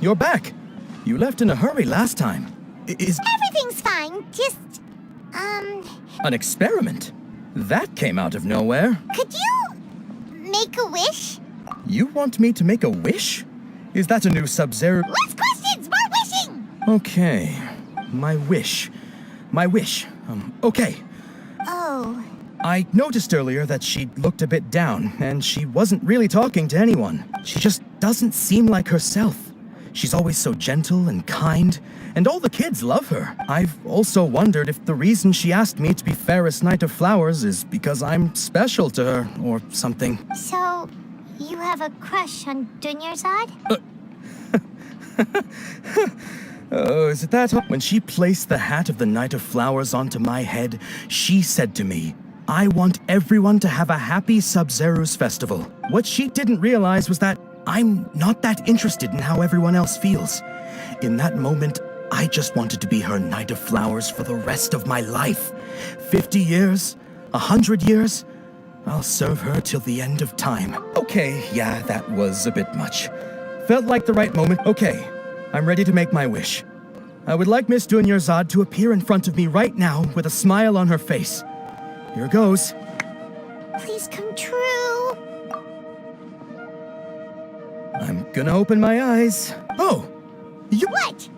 S8: You're back. You left in a hurry last time.
S14: Everything's fine, just...
S8: An experiment? That came out of nowhere.
S14: Could you... make a wish?
S8: You want me to make a wish? Is that a new Sub-Zero...
S14: Less questions! More wishing!
S8: Okay. My wish. Okay.
S14: Oh.
S8: I noticed earlier that she looked a bit down, and she wasn't really talking to anyone. She just doesn't seem like herself. She's always so gentle and kind, and all the kids love her. I've also wondered if the reason she asked me to be Ferris Knight of Flowers is because I'm special to her, or something.
S14: So, you have a crush on Dunyarzad?
S8: Oh, is it that? When she placed the hat of the Knight of Flowers onto my head, she said to me, I want everyone to have a happy Sub-Zero's festival. What she didn't realize was that I'm not that interested in how everyone else feels. In that moment, I just wanted to be her Knight of Flowers for the rest of my life. 50 years? 100 years? I'll serve her till the end of time. Okay, yeah, that was a bit much. Felt like the right moment. Okay, I'm ready to make my wish. I would like Miss Dunyarzad to appear in front of me right now with a smile on her face. Here goes.
S14: Please come true.
S8: I'm gonna open my eyes. Oh! You...
S14: What?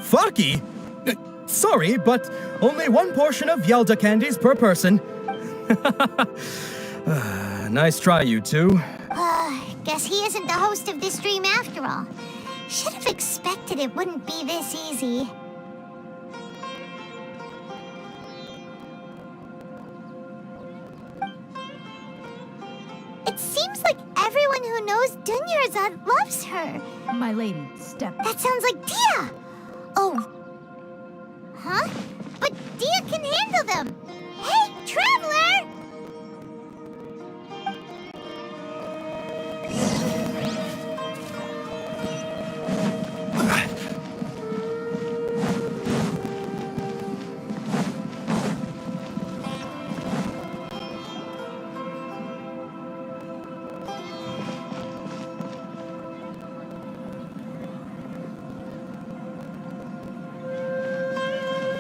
S8: Farki? Sorry, but only one portion of Yalda candies per person. Nice try, you two.
S14: Guess he isn't the host of this stream after all. Should have expected it wouldn't be this easy. It seems like everyone who knows Dunyarzad loves her.
S6: My lady, step.
S14: That sounds like Dia! Oh. Huh? But Dia can handle them! Hey, Traveler!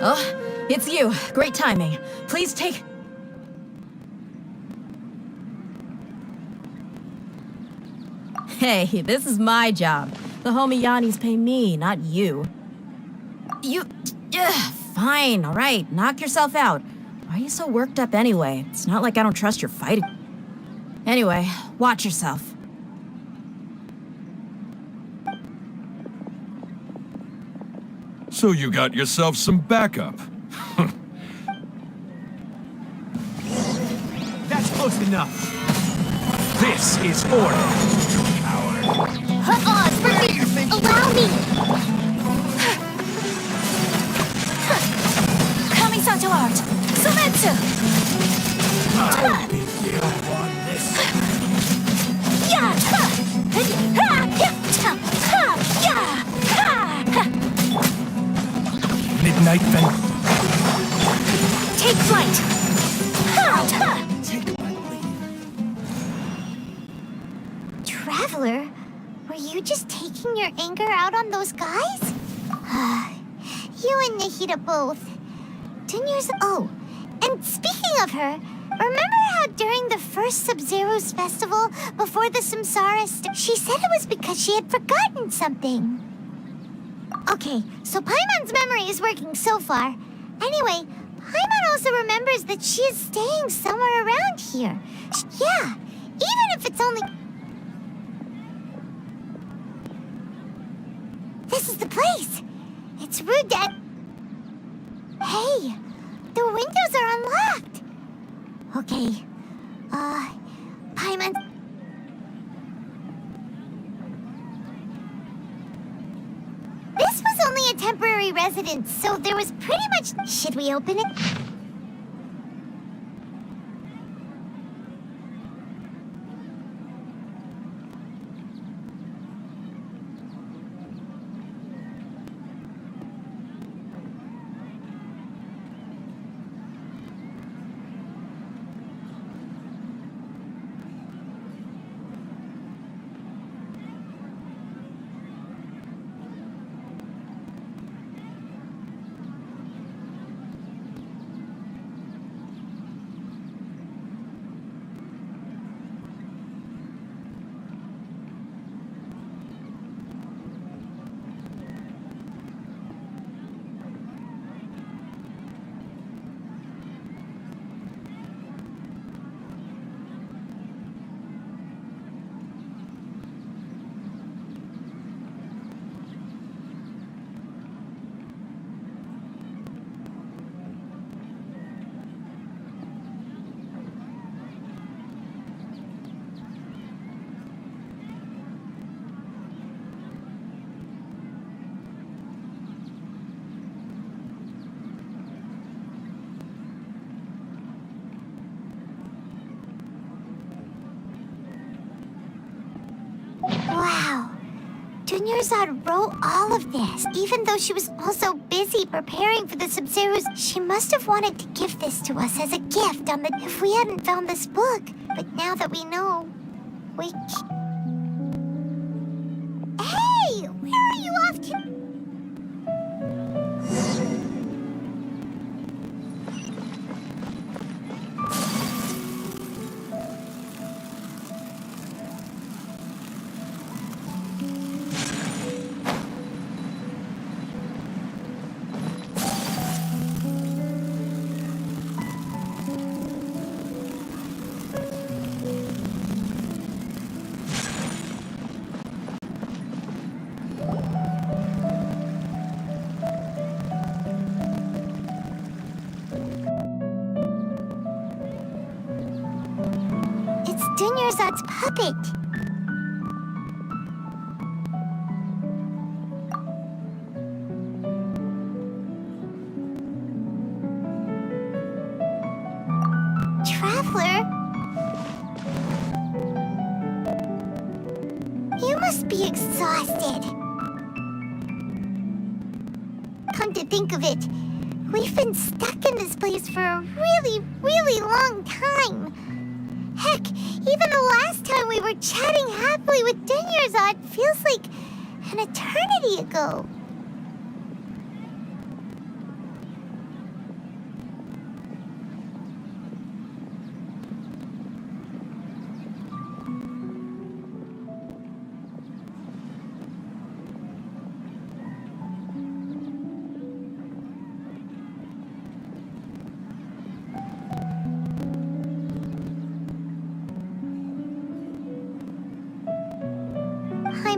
S6: Oh, it's you. Great timing. Please take... Hey, this is my job. The homie Yanni's pay me, not you. You... fine, all right. Knock yourself out. Why are you so worked up anyway? It's not like I don't trust your fighting. Anyway, watch yourself.
S9: So you got yourself some backup.
S15: That's close enough. This is order.
S14: Allow me!
S2: Kamisato art! Sumetsu!
S11: I'll be the one this
S13: Midnight Fen.
S2: Take flight!
S14: Traveler, were you just taking your anger out on those guys? You and Nihida both. Dunya's... Oh, and speaking of her, remember how during the first Sub-Zero's festival, before the Samsara she said it was because she had forgotten something. Okay, so Paimon's memory is working so far. Anyway, Paimon also remembers that she is staying somewhere around here. Yeah, even if it's only... This is the place! It's rude that... Hey! The windows are unlocked! Okay, Paimon... This was only a temporary residence, so there was pretty much... Should we open it? Wow. Dunyarzad wrote all of this, even though she was also busy preparing for the Sub-Zeros. She must have wanted to give this to us as a gift on the... If we hadn't found this book. But now that we know, we... Hey! Where are you off to? Dunyarzad's puppet. Traveler? You must be exhausted. Come to think of it, we've been stuck in this place for a really, really long time. Heck, even the last time we were chatting happily with Dunyarzad feels like an eternity ago.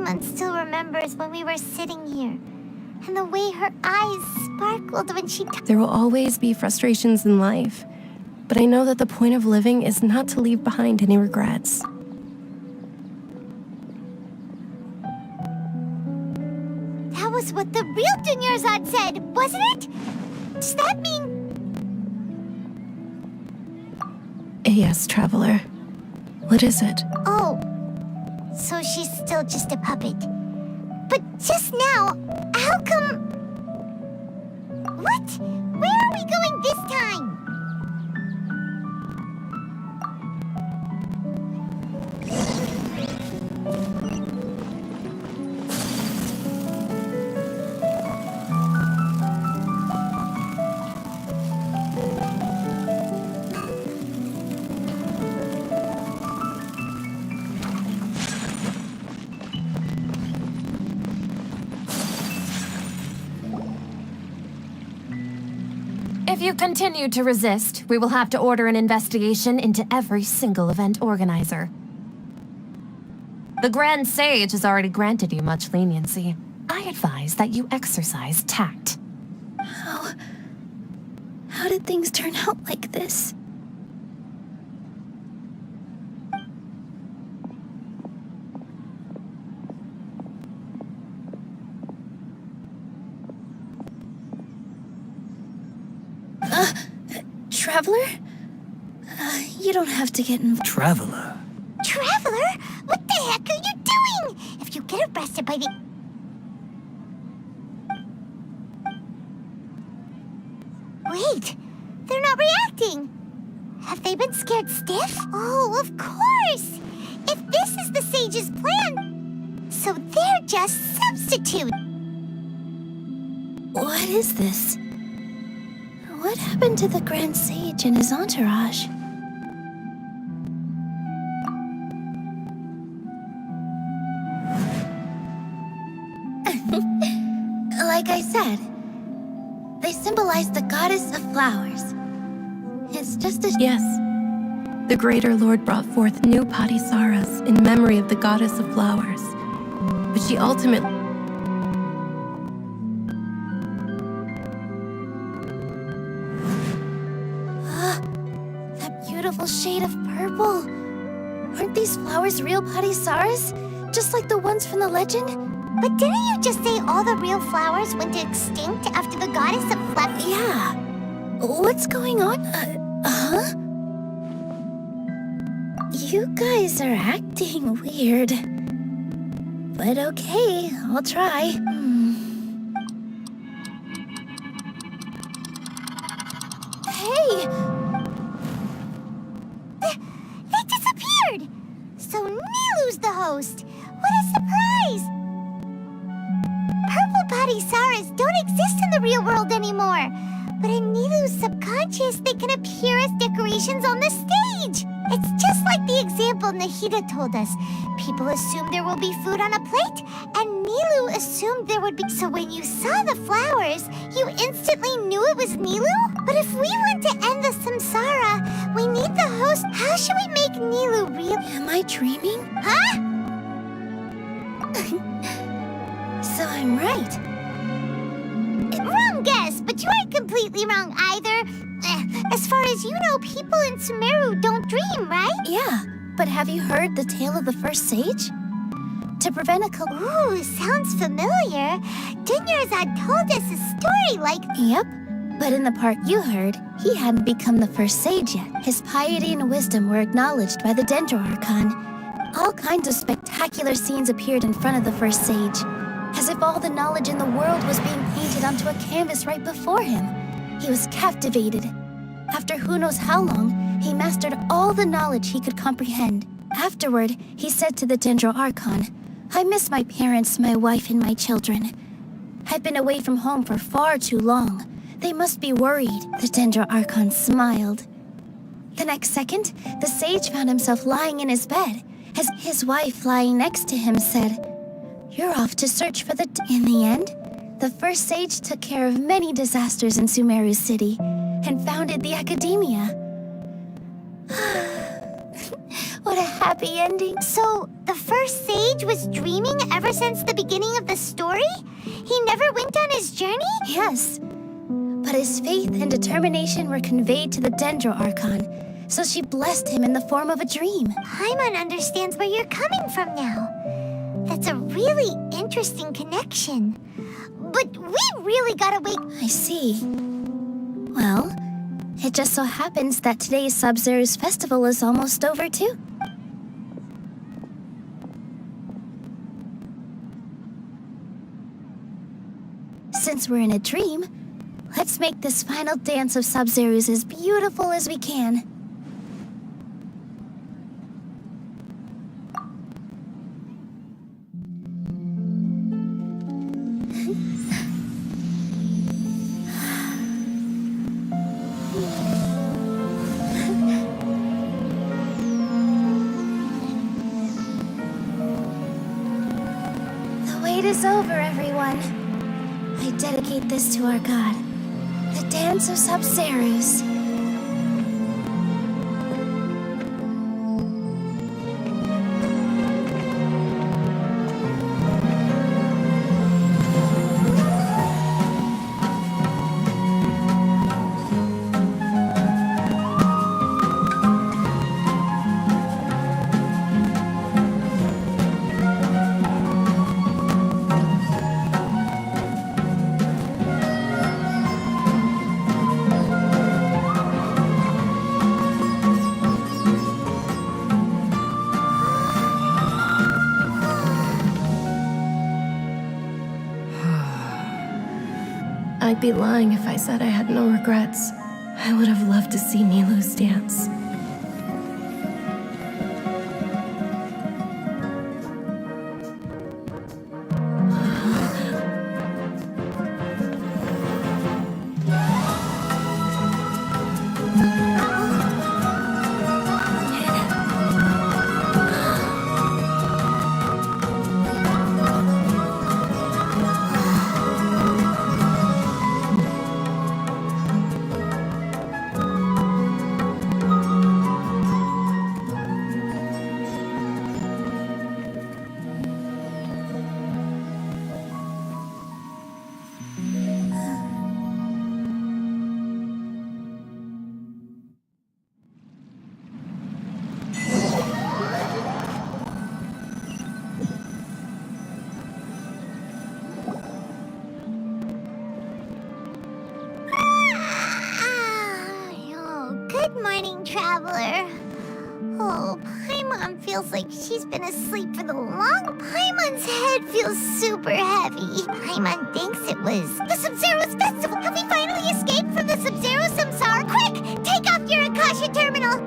S14: Paimon still remembers when we were sitting here. And the way her eyes sparkled when she...
S5: There will always be frustrations in life, but I know that the point of living is not to leave behind any regrets.
S14: That was what the real Dunyarzad said, wasn't it? Does that mean...
S5: Yes, Traveler. What is it?
S14: Oh, so she's still just a puppet. But just now, how come... What? Where are we going this time?
S1: If you continue to resist, we will have to order an investigation into every single event organizer. The Grand Sage has already granted you much leniency. I advise that you exercise tact.
S2: How did things turn out like this? Traveler? You don't have to get involved.
S3: Traveler?
S14: Traveler? What the heck are you doing? If you get arrested by the... Wait, they're not reacting. Have they been scared stiff? Oh, of course. If this is the Sage's plan, so they're just substitute.
S2: What is this? What happened to the Grand Sage and his entourage? Like I said, they symbolize the goddess of flowers. It's just a...
S5: Yes. The Greater Lord brought forth new Patisaras in memory of the goddess of flowers. But she ultimately...
S2: That beautiful shade of purple. Aren't these flowers real Patisaras? Just like the ones from the legend?
S14: But didn't you just say all the real flowers went extinct after the goddess of flowers?
S2: Yeah. What's going on? Huh? You guys are acting weird. But okay, I'll try. Hey!
S14: They disappeared! So Nilu's the host! What a surprise! Purple Patisaras don't exist in the real world anymore. But in Nilu's subconscious, they can appear as decorations on the stage. It's just like the example Nahida told us. People assume there will be food on a plate, and Nilu assumed there would be. So when you saw the flowers, you instantly knew it was Nilu? But if we want to end the samsara, we need the host. How should we make Nilu real?
S2: Am I dreaming?
S14: Huh?
S2: So I'm right.
S14: Wrong guess, but you aren't completely wrong either. As far as you know, people in Sumeru don't dream, right?
S2: Yeah, but have you heard the tale of the first sage? To prevent a
S14: Ooh, sounds familiar. Dunyarzad told us a story like...
S2: Yep, but in the part you heard, he hadn't become the first sage yet. His piety and wisdom were acknowledged by the Dendro Archon. All kinds of spectacular scenes appeared in front of the first sage, as if all the knowledge in the world was being painted onto a canvas right before him. He was captivated. After who knows how long, he mastered all the knowledge he could comprehend. Afterward, he said to the Dendro Archon, "I miss my parents, my wife, and my children. I've been away from home for far too long. They must be worried." The Dendro Archon smiled. The next second, the sage found himself lying in his bed, as his wife lying next to him said, "You're off to search for the..." In the end, the first sage took care of many disasters in Sumeru City and founded the academia. What a happy ending.
S14: So, the first sage was dreaming ever since the beginning of the story? He never went on his journey?
S2: Yes. But his faith and determination were conveyed to the Dendro Archon, so she blessed him in the form of a dream.
S14: Paimon understands where you're coming from now. That's a really interesting connection. But we really gotta wait.
S2: I see. Well, it just so happens that today's Sub-Zero's festival is almost over too. Since we're in a dream, let's make this final dance of Sub-Zero's as beautiful as we can. The wait is over, everyone. I dedicate this to our god, the dance of Sub-Zero's.
S5: I'd be lying if I said I had no regrets. I would have loved to see Nilou's dance.
S14: Good morning, traveler. Oh, Paimon feels like she's been asleep for the long. Paimon's head feels super heavy. Paimon thinks it was the Sub-Zero's festival. Have we finally escaped from the Sub-Zero samsara? Quick, take off your Akasha terminal.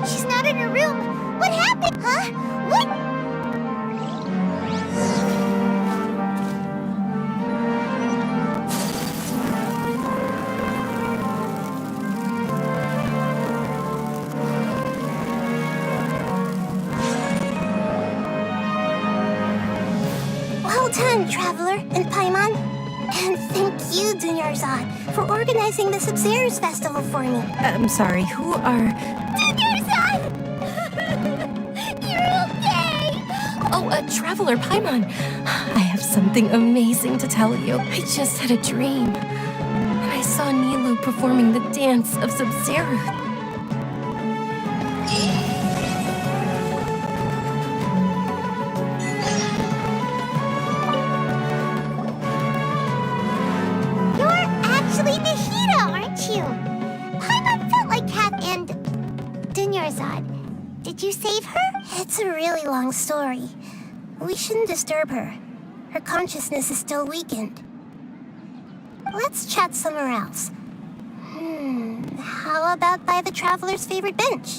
S14: She's not in her room. What happened? Huh? What?
S4: Well done, Traveler and Paimon. And thank you, Dunyarzad, for organizing the Sub-Zero's festival for me.
S5: I'm sorry, who are...
S14: Dunyarzad! You're okay!
S5: Oh, Traveler Paimon. I have something amazing to tell you. I just had a dream. And I saw Nilou performing the dance of Sub-Zero.
S14: You're actually Nahida, aren't you? Paimon felt like Kat and Dunyarzad. Did you save her?
S4: It's a really long story. We shouldn't disturb her. Her consciousness is still weakened. Let's chat somewhere else. How about by the Traveler's favorite bench?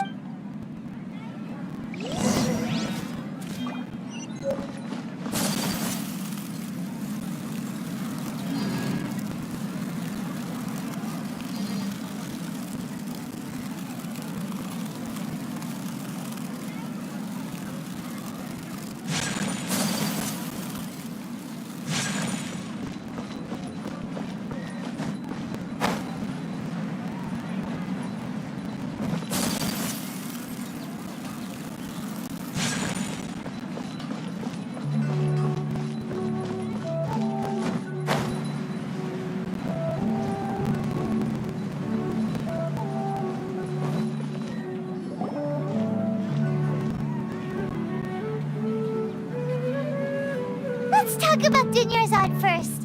S14: let's talk about Dunyarzad first.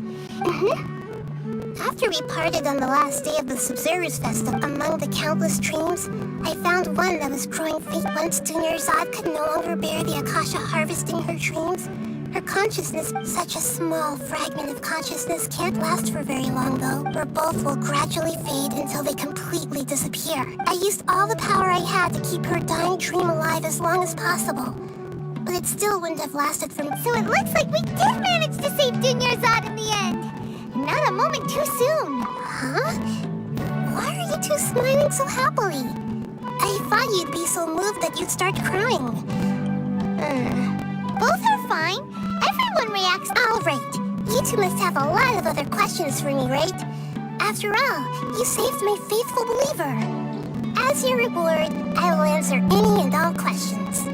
S4: After we parted on the last day of the Sub-Zero's Festival, among the countless dreams, I found one that was growing faint. Once Dunyarzad could no longer bear the Akasha harvesting her dreams, her consciousness, such a small fragment of consciousness, can't last for very long though, or both will gradually fade until they completely disappear. I used all the power I had to keep her dying dream alive as long as possible, but it still wouldn't have lasted for me.
S14: So it looks like we did manage to save Dunyarzad in the end. Not a moment too soon.
S4: Huh? Why are you two smiling so happily? I thought you'd be so moved that you'd start crying.
S14: Both are fine. Everyone reacts.
S4: All right. You two must have a lot of other questions for me, right? After all, you saved my faithful believer. As your reward, I will answer any and all questions.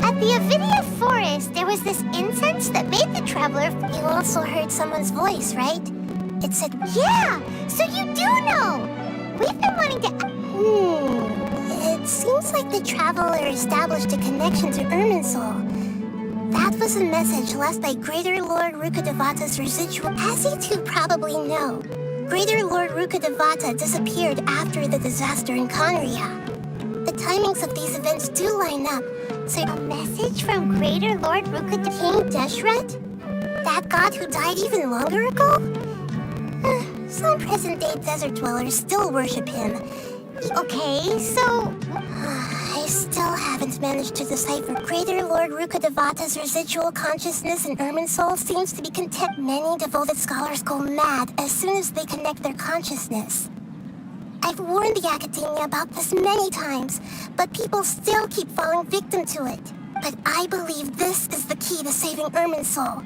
S14: At the NVIDIA forest, there was this incense that made the traveler...
S4: You also heard someone's voice, right? It said,
S14: yeah! So you do know! We've been wanting to...
S4: It seems like the traveler established a connection to Irminsul. That was a message left by Greater Lord Rukkhadevata's residual. As you two probably know, Greater Lord Rukkhadevata disappeared after the disaster in Conria. The timings of these events do line up, so
S14: a message from Greater Lord Rukkhadevata?
S4: King Deshret? That god who died even longer ago? Some present-day desert dwellers still worship him.
S14: Okay, so...
S4: I still haven't managed to decipher. Greater Lord Rukkhadevata's residual consciousness in Irminsul seems to be content. Many devoted scholars go mad as soon as they connect their consciousness. I've warned the academia about this many times, but people still keep falling victim to it. But I believe this is the key to saving Irminsul.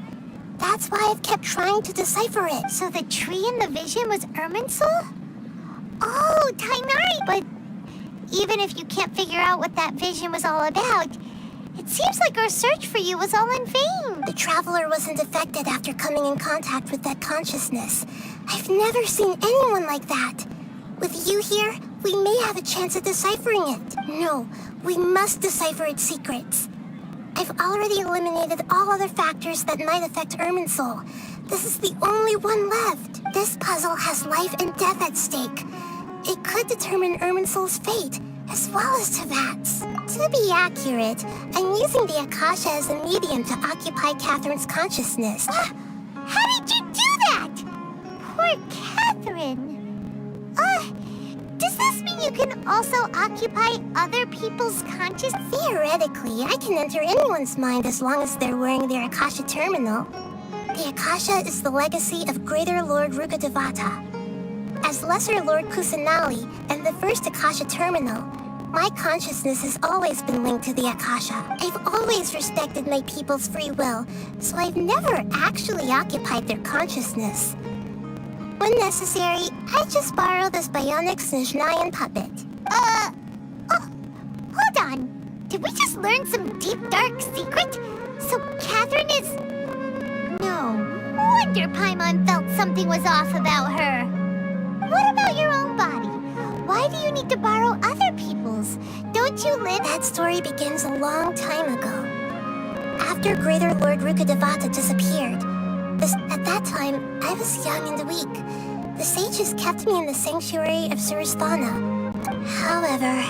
S4: That's why I've kept trying to decipher it.
S14: So the tree in the vision was Irminsul? Oh, Tainari! But even if you can't figure out what that vision was all about, it seems like our search for you was all in vain.
S4: The traveler wasn't affected after coming in contact with that consciousness. I've never seen anyone like that. With you here, we may have a chance at deciphering it. No, we must decipher its secrets. I've already eliminated all other factors that might affect Irminsul. This is the only one left. This puzzle has life and death at stake. It could determine Irminsul's fate, as well as Tevat's. To be accurate, I'm using the Akasha as a medium to occupy Catherine's consciousness.
S14: How did you do that? Poor Catherine. Does this mean you can also occupy other people's consciousness?
S4: Theoretically, I can enter anyone's mind as long as they're wearing their Akasha terminal. The Akasha is the legacy of Greater Lord Rukkhadevata. As Lesser Lord Kusanali and the first Akasha terminal, my consciousness has always been linked to the Akasha. I've always respected my people's free will, so I've never actually occupied their consciousness. When necessary, I just borrow this bionic Snezhnayan puppet.
S14: Hold on. Did we just learn some deep, dark secret? So Catherine is... No wonder Paimon felt something was off about her. What about your own body? Why do you need to borrow other people's? Don't you live...
S4: That story begins a long time ago. After Greater Lord Rukkhadevata disappeared, at that time, I was young and weak. The sages kept me in the sanctuary of Surasthana. However,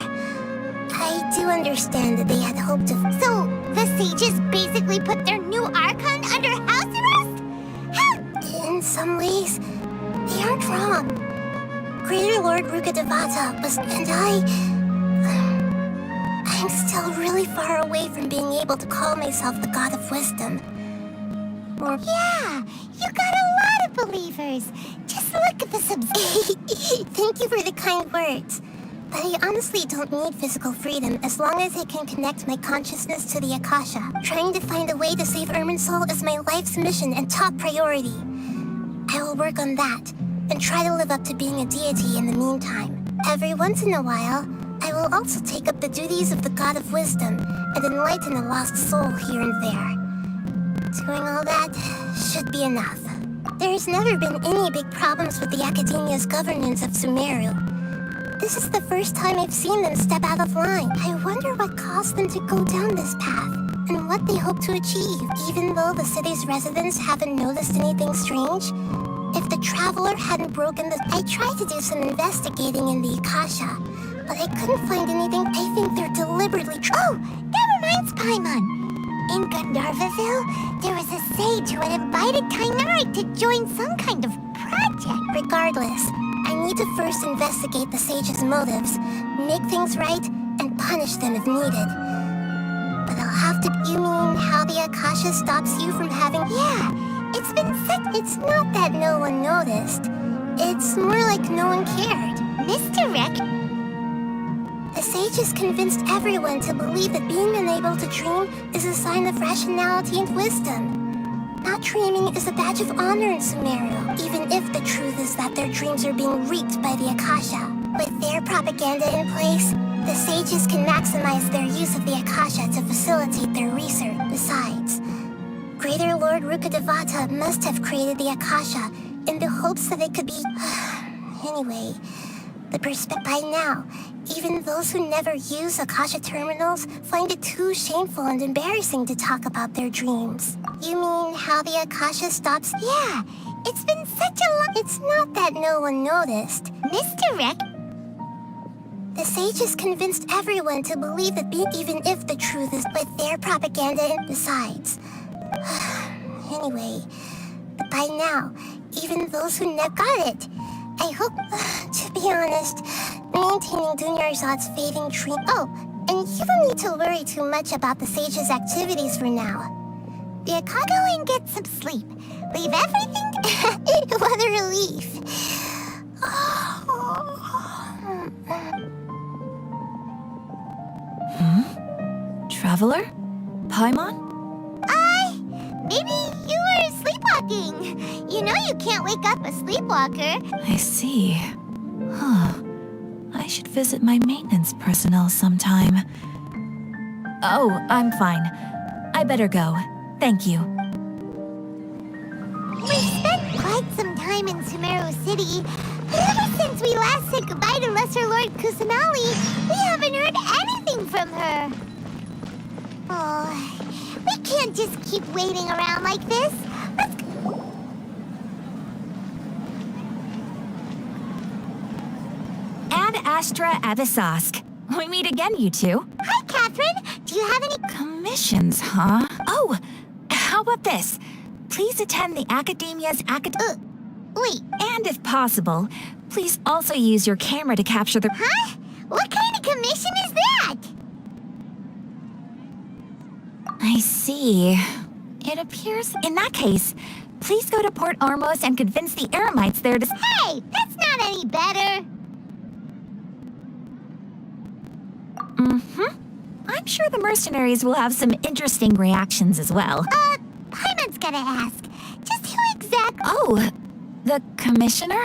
S4: I do understand that they had hoped to...
S14: So, the sages basically put their new Archon under house arrest? How?
S4: In some ways, they aren't wrong. Greater Lord Rukkhadevata was... and I'm still really far away from being able to call myself the God of Wisdom.
S14: Yeah, you got a lot of believers. Just look at the
S4: Thank you for the kind words. But I honestly don't need physical freedom as long as I can connect my consciousness to the Akasha. Trying to find a way to save Irminsul is my life's mission and top priority. I will work on that, and try to live up to being a deity in the meantime. Every once in a while, I will also take up the duties of the God of Wisdom and enlighten a lost soul here and there. Doing all that should be enough. There's never been any big problems with the Academia's governance of Sumeru. This is the first time I've seen them step out of line. I wonder what caused them to go down this path.
S14: and what they hope to achieve. Even though the city's residents haven't noticed anything strange, if the traveler hadn't broken the... I tried to do some investigating in the Akasha, but I couldn't find anything. I think they're deliberately... Oh, that reminds Paimon. In Gandharvaville, there was a sage who had invited Kainari to join some kind of project. Regardless, I need to first investigate the sage's motives, make things right, and punish them if needed. But I'll have to... You mean how the Akasha stops you from having... Yeah, it's been said... It's not that no one noticed. It's more like no one cared. Mr. Rick... The sage has convinced everyone to believe that being unable to dream is a sign of rationality and wisdom. Not dreaming is a badge of honor in Sumeru, even if the truth is that their dreams are being reaped by the Akasha. With their propaganda in place, the sages can maximize their use of the Akasha to facilitate their research. Besides, Greater Lord Rukadevata must have created the Akasha in the hopes that it could be... Anyway, the perspective by now, even those who never use Akasha terminals find it too shameful and embarrassing to talk about their dreams. You mean how the Akasha stops? Yeah, it's been such a long... It's not that no one noticed. Mr. Rick... The sage has convinced everyone to believe that even if the truth is with their propaganda and besides. Anyway, but by now, even those who never got it, I hope, to be honest, maintaining Dunyarzad's fading dream... Oh, and you don't need to worry too much about the sage's activities for now. The Akasha, go and get some sleep. Leave everything... What a relief.
S6: Traveler? Paimon?
S14: Maybe you were sleepwalking. You know you can't wake up a sleepwalker.
S6: I see. Huh. I should visit my maintenance personnel sometime. Oh, I'm fine. I better go. Thank you.
S14: We've spent quite some time in Sumeru City, but ever since we last said goodbye to Lesser Lord Kusanali, we haven't heard anything from her. Oh, we can't just keep waiting around like this. Let's go.
S2: Ad Astra Avisask. We meet again, you two.
S14: Hi, Catherine. Do you have any
S2: commissions, huh? Oh, how about this? Please attend the Academia's
S14: wait.
S2: And if possible, please also use your camera to capture the...
S14: Huh? What kind of commission is that?
S2: I see. It appears... In that case, please go to Port Armos and convince the Eremites there to...
S14: Hey, that's not any better.
S2: I'm sure the mercenaries will have some interesting reactions as well.
S14: Paimon's gotta ask. Just who exactly...
S2: Oh, the commissioner?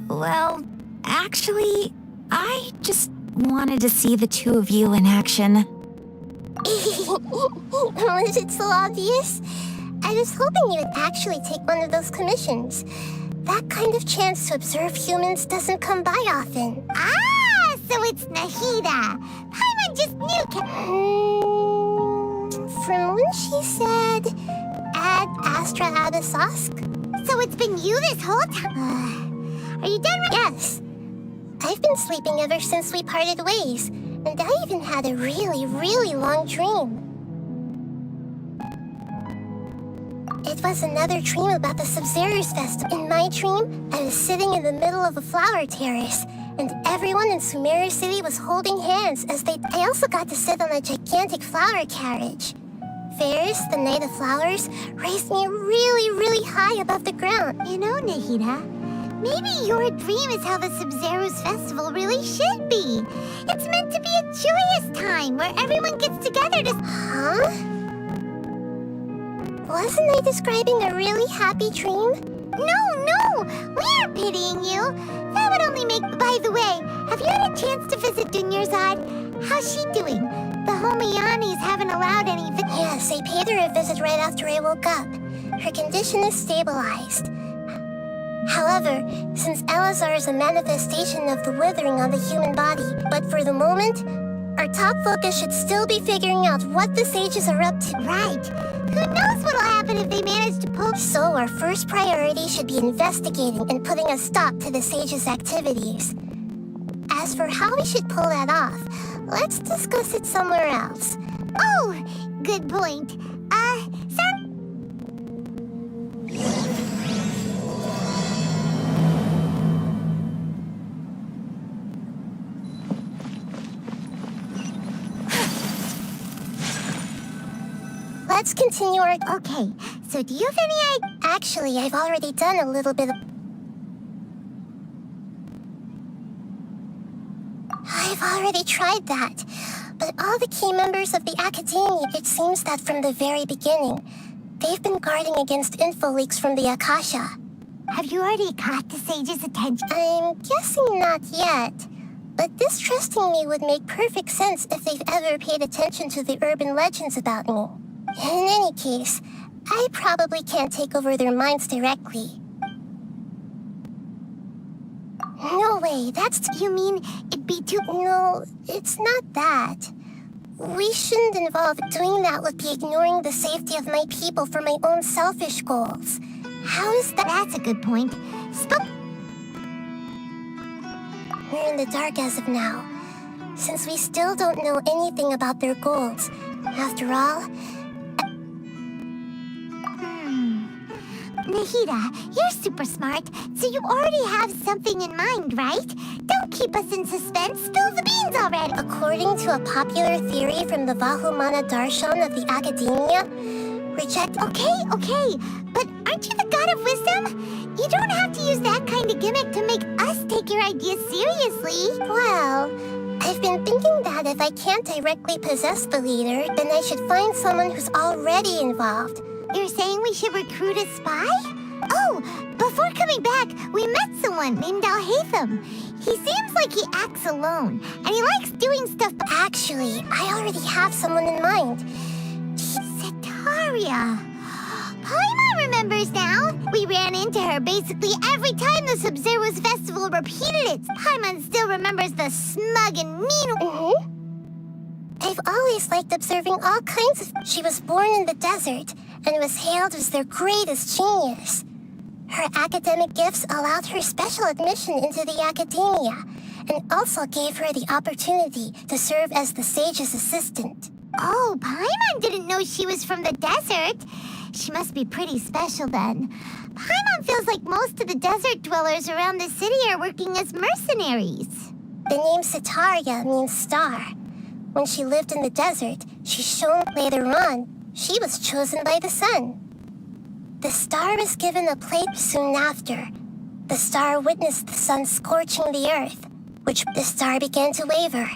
S2: Well, actually, I just wanted to see the two of you in action.
S14: Was it so obvious? I was hoping you would actually take one of those commissions. That kind of chance to observe humans doesn't come by often. Ah, so it's Nahida. Paimon just knew... From when she said... Ad Astra Abisask? So it's been you this whole time? Are you done with... Yes. I've been sleeping ever since we parted ways. And I even had a really, really long dream. It was another dream about the Sub-Zerus Festival. In my dream, I was sitting in the middle of a flower terrace, and everyone in Sumeru City was holding hands as they... I also got to sit on a gigantic flower carriage. Ferris, the Knight of Flowers, raised me really, really high above the ground. You know, Nahida, maybe your dream is how the Sub-Zerus Festival really should be. It's meant to be a joyous time where everyone gets together to... Huh? Wasn't I describing a really happy dream? No! We aren't pitying you. That would only make... By the way, have you had a chance to visit Dunyarzad? How's she doing? The Homayanis haven't allowed any... Yes, I paid her a visit right after I woke up. Her condition is stabilized. However, since Elazar is a manifestation of the withering on the human body, but for the moment, our our top focus should still be figuring out what the sages are up to.
S4: Right. Who knows what'll happen if they manage to pull...
S14: So our first priority should be investigating and putting a stop to the sages' activities. As for how we should pull that off, let's discuss it somewhere else.
S4: Oh, good point. Sir?
S14: Let's continue our...
S4: Okay, so do you have any idea?
S14: Actually, I've already done a little bit of... I've already tried that. But all the key members of the Academia, it seems that from the very beginning, they've been guarding against info leaks from the Akasha.
S4: Have you already caught the sage's attention?
S14: I'm guessing not yet. But distrusting me would make perfect sense if they've ever paid attention to the urban legends about me. In any case, I probably can't take over their minds directly. No way, you mean it'd be too... No, it's not that. We shouldn't involve. Doing that would be ignoring the safety of my people for my own selfish goals. How is that?
S4: That's a good point.
S14: We're in the dark as of now, since we still don't know anything about their goals. After all...
S4: Nahida, you're super smart, so you already have something in mind, right? Don't keep us in suspense. Spill the beans already.
S14: According to a popular theory from the Vahumana Darshan of the Academia, reject...
S4: Okay, but aren't you the god of wisdom? You don't have to use that kind of gimmick to make us take your ideas seriously.
S14: Well, I've been thinking that if I can't directly possess the leader, then I should find someone who's already involved.
S4: You're saying we should recruit a spy? Oh, before coming back, we met someone named Al-Haytham. He seems like he acts alone, and he likes doing stuff.
S14: Actually, I already have someone in mind.
S4: Setaria. Paimon remembers now. We ran into her basically every time the Sub-Zero's festival repeated it. Paimon still remembers the smug and mean...
S14: I've always liked observing all kinds of... She was born in the desert and was hailed as their greatest genius. Her academic gifts allowed her special admission into the Academia and also gave her the opportunity to serve as the sage's assistant.
S4: Oh, Paimon didn't know she was from the desert. She must be pretty special then. Paimon feels like most of the desert dwellers around the city are working as mercenaries.
S14: The name Setaria means star. When she lived in the desert, she shone. Later on, she was chosen by the sun. The star was given a plate soon after. The star witnessed the sun scorching the earth, which the star began to waver.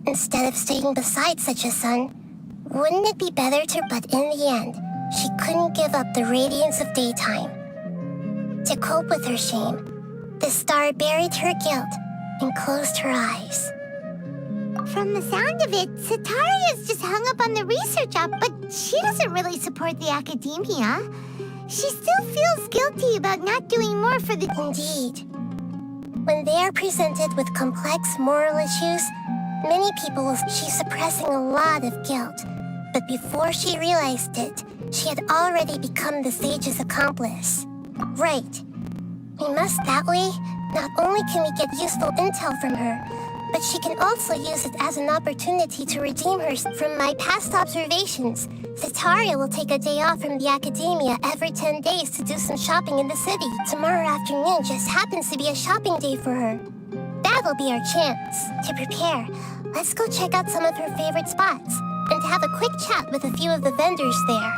S14: Instead of staying beside such a sun, wouldn't it be better to... But in the end, she couldn't give up the radiance of daytime. To cope with her shame, the star buried her guilt and closed her eyes.
S4: From the sound of it, Setaria's just hung up on the research op, but she doesn't really support the Academia. She still feels guilty about not doing more for the...
S14: Indeed. When they are presented with complex moral issues, many people will... She's suppressing a lot of guilt. But before she realized it, she had already become the sage's accomplice. Right. We must that way. Not only can we get useful intel from her, but she can also use it as an opportunity to redeem her. From my past observations, Setaria will take a day off from the Academia every 10 days to do some shopping in the city. Tomorrow afternoon just happens to be a shopping day for her. That'll be our chance. To prepare, let's go check out some of her favorite spots, and to have a quick chat with a few of the vendors there.